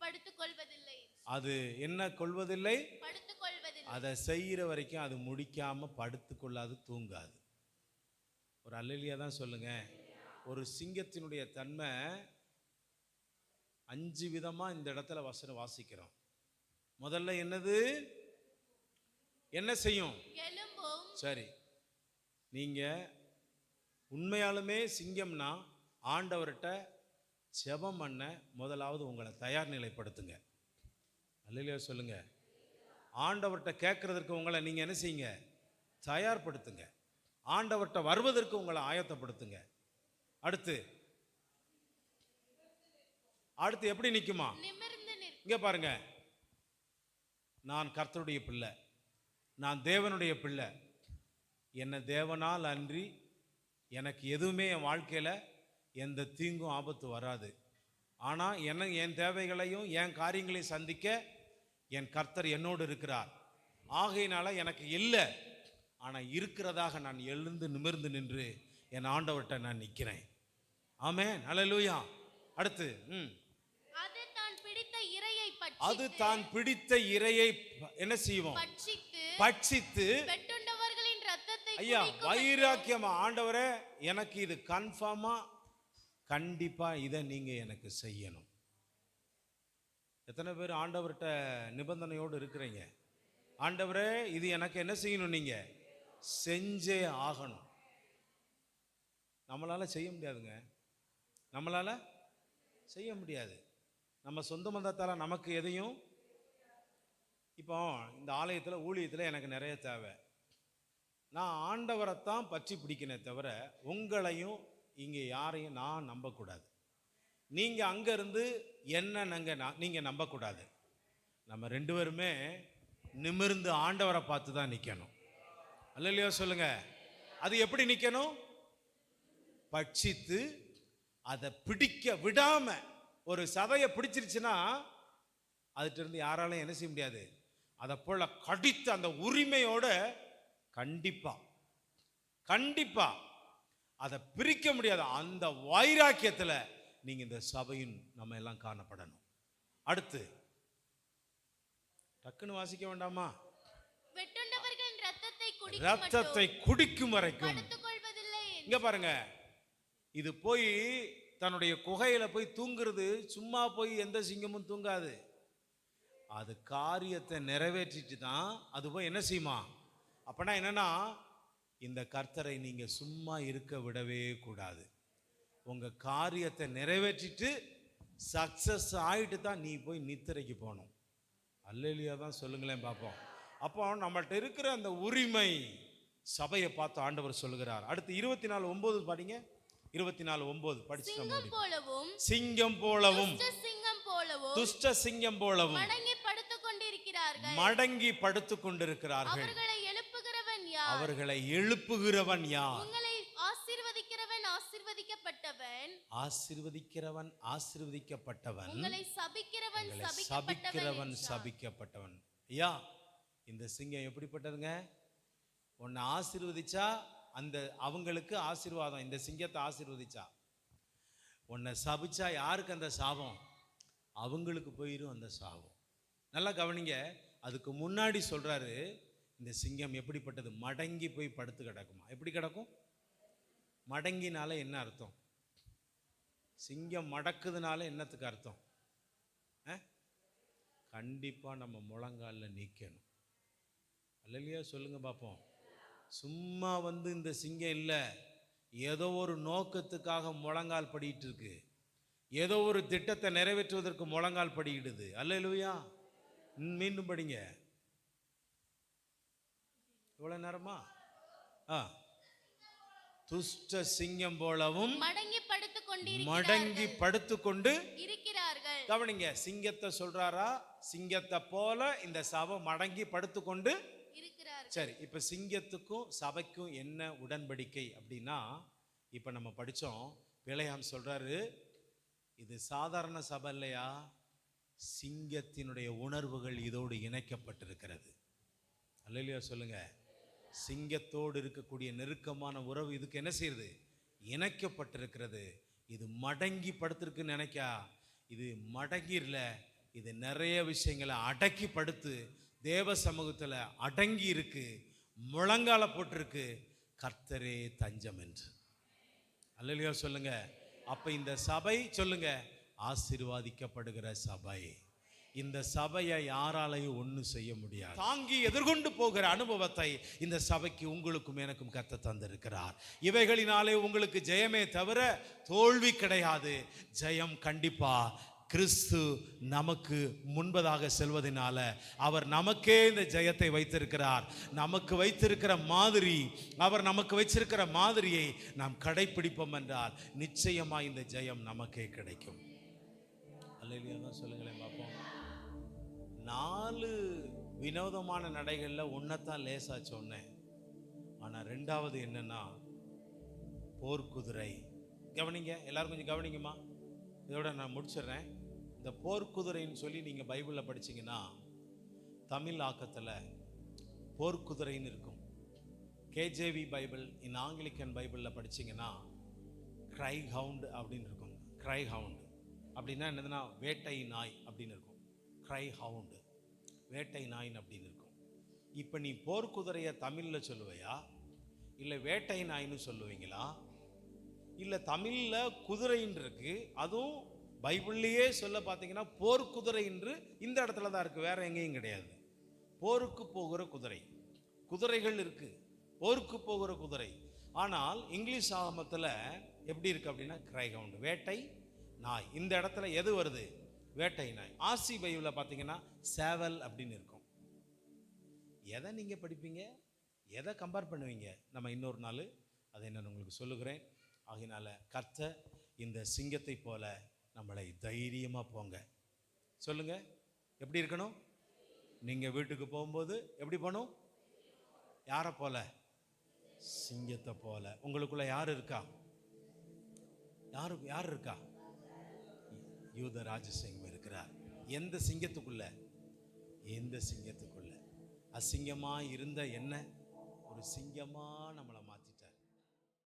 படுத்துக் கொள்வதில்லை. அது என்ன கொள்வதில்லை? படுத்துக் கொள்வதில்லை. அதை செய்யற வரைக்கும் அது முடிக்காம படுத்துக் கொள்ளாது, தூங்காது. ஒரு அல்லேலூயா தான் சொல்லுங்க. ஒரு சிங்கத்தினுடைய தன்மை 5 விதமா இந்த இடத்துல வசனம் வாசிக்கிறோம். முதல்ல என்னது? என்ன செய்யும்? எழும்பும். சரி, நீங்க உண்மையாலுமே சிங்கம்னா ஆண்டவர்கிட்ட ஜெபம் பண்ண முதலாவது உங்களை தயார் நிலைப்படுத்துங்க. அல்லேலூயா சொல்லுங்க. ஆண்டவர்கிட்ட கேட்கறதற்கு உங்களை நீங்க என்ன செய்யுங்க? தயார்படுத்துங்க. ஆண்டவர்கிட்ட வருவதற்கு உங்களை ஆயத்தப்படுத்துங்க. அடுத்து எப்படி நிக்குமா? இங்க பாருங்க, நான் கர்த்தருடைய பிள்ளை, நான் தேவனுடைய பிள்ளை, என்ன தேவனால் அன்றி எனக்கு எதுவுமே என் வாழ்க்கையில எந்த தீங்கும் ஆபத்து வராது. ஆனா என் தேவைகளையும் என் காரியங்களையும் சந்திக்க என் கர்த்தர் என்னோடு இருக்கிறார். ஆகையினால எனக்கு இல்லை, ஆனா இருக்கிறதாக நான் எழுந்து நிமிர்ந்து நின்று என் ஆண்டவர்கிட்ட நான் நிக்கிறேன். ஆமென், அல்லேலூயா. அடுத்து அது தான் பிடித்த இரையை என்ன செய்வோம்? பட்சித்து வெட்டுண்டவர்களின் இரத்தத்தை ஐயா வைராக்கியமா, ஆண்டவரே எனக்கு இது கன்ஃபார்மா, கண்டிப்பா இதை நீங்க எனக்கு செய்யணும். எத்தனை பேர் ஆண்டவர்கிட்ட நிபந்தனையோடு இருக்கிறீங்க? ஆண்டவரே இது எனக்கு என்ன செய்யணும், நீங்க செஞ்சே ஆகணும். நம்மளால செய்ய முடியாதுங்க, நம்மளால செய்ய முடியாது. நம்ம சொந்த மந்தத்தால் நமக்கு எதையும், இப்போ இந்த ஆலயத்தில் ஊழியத்தில் எனக்கு நிறைய தேவை, நான் ஆண்டவரைத்தான் பற்றி பிடிக்கனே தவிர உங்களையும் இங்கே யாரையும் நான் நம்பக்கூடாது. நீங்கள் அங்கேருந்து என்ன நீங்கள் நம்பக்கூடாது. நம்ம 2 பேருமே நிமிர்ந்து ஆண்டவரை பார்த்து தான் நிற்கணும். அல்லேலூயா சொல்லுங்க. அது எப்படி நிற்கணும்? பட்சித்து அதை பிடிக்க விடாம. ஒரு சதையை பிடிச்சிருச்சுன்னா அதுட்டு இருந்து யாராலையும் என்ன செய்ய முடியாது, அதை போல கடித்து அந்த உரிமையோட கண்டிப்பா அதை பிரிக்க முடியாது. அந்த வைராக்கியத்துல நீங்க இந்த சபையின் நம்ம எல்லாம் காணப்படணும். அடுத்து டக்குன்னு வாசிக்க வேண்டாமா? வெட்டுண்டவர்களின் இரத்தத்தை குடிக்கும் வரைக்கும். இங்க பாருங்க, இது போய் தன்னுடைய குகையில போய் தூங்குறது சும்மா போய் எந்த சிங்கமும் தூங்காது. அது காரியத்தை நிறைவேற்றிட்டு தான் அது போய் என்ன செய்யுமா? அப்பனா என்னன்னா, இந்த கர்த்தரை நீங்க சும்மா இருக்க விடவே கூடாது. உங்க காரியத்தை நிறைவேற்றிட்டு சக்சஸ் ஆயிட்டு தான் நீ போய் நித்திரைக்கு போகணும். அல்லேலூயா தான் சொல்லுங்களேன் பார்ப்போம். அப்போ நம்மள்ட்ட இருக்கிற அந்த உரிமை சபையை பார்த்து ஆண்டவர் சொல்லுகிறார். அடுத்து 24:9 படிங்க. 24:9 படிச்சு சிங்கம் போலவும் துஷ்ட சிங்கம் போலவும் மடங்கி படுத்துக் கொண்டிருக்கிறார்கள். அவர்களை எழுப்புகிறவன் யார்? உங்களை ஆசீர்வதிக்கிறவன் ஆசீர்வதிக்கப்பட்டவன், ஆசீர்வதிக்கிறவன் ஆசீர்வதிக்கப்பட்டவன், உங்களை சபிக்கிறவன் உங்களை சபிக்கப்பட்டவன் சபிக்கிறவன் என்றார். சபிக்கப்பட்டவன். ஐயா, இந்த சிங்கம் எப்படிப்பட்டதுங்க? உன்னை ஆசீர்வதிச்சா அந்த அவங்களுக்கு ஆசீர்வாதம், இந்த சிங்கத்தை ஆசீர்வதிச்சா. உன்னை சபிச்சா யாருக்கு அந்த சாபம்? அவங்களுக்கு போயிடும் அந்த சாபம். நல்லா கவனிங்க. அதுக்கு முன்னாடி சொல்றாரு, இந்த சிங்கம் எப்படிப்பட்டது? மடங்கி போய் படுத்து கிடக்குமா? எப்படி கிடக்கும்? மடங்கினால என்ன அர்த்தம்? சிங்கம் மடக்குதுனால என்னத்துக்கு அர்த்தம்? கண்டிப்பா நம்ம முழங்காலில் நிற்கணும். அல்லையா? சொல்லுங்க பார்ப்போம். சும்மா இந்த சிங்கம் இல்லை, ஏதோ ஒரு நோக்கத்துக்காக முழங்கால் படிக்கிட்டு இருக்கு, ஏதோ ஒரு திட்டத்தை நிறைவேற்றுவதற்கு முழங்கால் படிக்கிடுது. அல்லேலூயா. மீண்டும் படிங்க. இவ்வளவு நேரமா? துஷ்ட சிங்கம் போலவும் மடங்கி படுத்துக்கொண்டு இருக்கிறார்கள். கவனிங்க, சிங்கத்தை சொல்றாரா? சிங்கத்தை போல இந்த சபை மடங்கி படுத்துக்கொண்டு இருக்கிறார்கள். சரி, இப்ப சிங்கத்துக்கும் சபைக்கும் என்ன உடன்படிக்கை அப்படின்னா, இப்ப நம்ம படிச்சோம். பிலேயாம் சொல்றாரு, இது சாதாரண சபை இல்லையா, சிங்கத்தினுடைய உணர்வுகள் இதோடு இணைக்கப்பட்டிருக்கிறது. அல்லேலூயா சொல்லுங்க. சிங்கத்தோடு இருக்கக்கூடிய நெருக்கமான உறவு இதுக்கு என்ன செய்யுது? இணைக்கப்பட்டிருக்கிறது. இது மடங்கி படுத்திருக்குன்னு நினைக்கா, இது மடங்கிரல, இது நிறைய விஷயங்களை அடக்கி படுத்து தேவ சமூகத்தில் அடங்கி இருக்கு, முழங்கால போட்டிருக்கு, கர்த்தரே தஞ்சம் என்று. அல்லேலூயா சொல்லுங்க. அப்ப இந்த சபை சொல்லுங்க, ஆசீர்வாதிக்கப்படுகிற சபை. இந்த சபையை யாராலையும் ஒன்றும் செய்ய முடியாது. தாங்கி எதிர்கொண்டு போகிற அனுபவத்தை இந்த சபைக்கு உங்களுக்கும் எனக்கும் கர்த்தர் தந்திருக்கிறார். இவைகளினாலே உங்களுக்கு ஜெயமே தவிர தோல்வி கிடையாது. ஜெயம் கண்டிப்பா கிறிஸ்து நமக்கு முன்பதாக செல்வதனால அவர் நமக்கே இந்த ஜெயத்தை வைத்திருக்கிறார். நமக்கு வைத்திருக்கிற மாதிரி, அவர் நமக்கு வைத்திருக்கிற மாதிரியை நாம் கடைபிடிப்போம் என்றால் நிச்சயமா இந்த ஜெயம் நமக்கே கிடைக்கும். அல்லேலூயா தான் சொல்லுங்களேன் பார்ப்போம். 4 வினோதமான நடைகளில் ஒன்றைத்தான் லேசா சொன்னேன். ஆனால் 2வது என்னன்னா போர்க்குதிரை. கவனிங்க, எல்லாரும் கொஞ்சம் கவனிங்கம்மா. இதோட நான் முடிச்சிடுறேன். இந்த போர்க்குதிரைன்னு சொல்லி நீங்கள் பைபிளில் படிச்சிங்கன்னா, தமிழ் ஆக்கத்தில் போர்க்குதிரைன்னு இருக்கும். கேஜேவி பைபிள், இன் ஆங்கிலிக்கன் பைபிளில் படிச்சிங்கன்னா க்ரை ஹவுண்ட் அப்படின்னு இருக்கும். க்ரை ஹவுண்ட் அப்படின்னா என்னதுன்னா வேட்டை நாய் அப்படின்னு இருக்கும். க்ரை ஹவுண்டு, வேட்டை நாயின் அப்படின்னு இருக்கும். இப்போ நீ போர்க்குதிரையை தமிழில் சொல்லுவையா, இல்லை வேட்டை நாயின்னு சொல்லுவீங்களா? இல்லை தமிழில் குதிரைன்னு இருக்கு, அதுவும் பைபிள்லேயே சொல்ல பார்த்தீங்கன்னா போர்க்குதிரை என்று இந்த இடத்துல தான் இருக்குது, வேற எங்கேயும் கிடையாது. போருக்கு போகிற குதிரை, குதிரைகள் இருக்கு, போருக்கு போகிற குதிரை. ஆனால் இங்கிலீஷ் ஆகமத்தில் எப்படி இருக்கு அப்படின்னா க்ரை ஹவுண்ட், வேட்டை நாய். இந்த இடத்துல எது வருது? வேட்டை நாய். ஆசி பைபிளில் பார்த்தீங்கன்னா சேவல் அப்படின்னு இருக்கும். எதை நீங்கள் படிப்பீங்க, எதை கம்பேர் பண்ணுவீங்க? நம்ம இன்னொரு நாள் அதை நான் உங்களுக்கு சொல்லுகிறேன். ஆகினால கர்த்தர் இந்த சிங்கத்தை போல நம்மளை தைரியமாக போங்க. சொல்லுங்க, எப்படி இருக்கணும்? நீங்கள் வீட்டுக்கு போகும்போது எப்படி போகணும்? யாரை போல? சிங்கத்தை போல. உங்களுக்குள்ள யார் இருக்கா? யார் இருக்கா? யூத ராஜசிங்கம் இருக்கிறார். எந்த சிங்கத்துக்குள்ள? எந்த சிங்கத்துக்குள்ள? அசிங்கமா இருந்த என்ன ஒரு சிங்கமா நம்மளை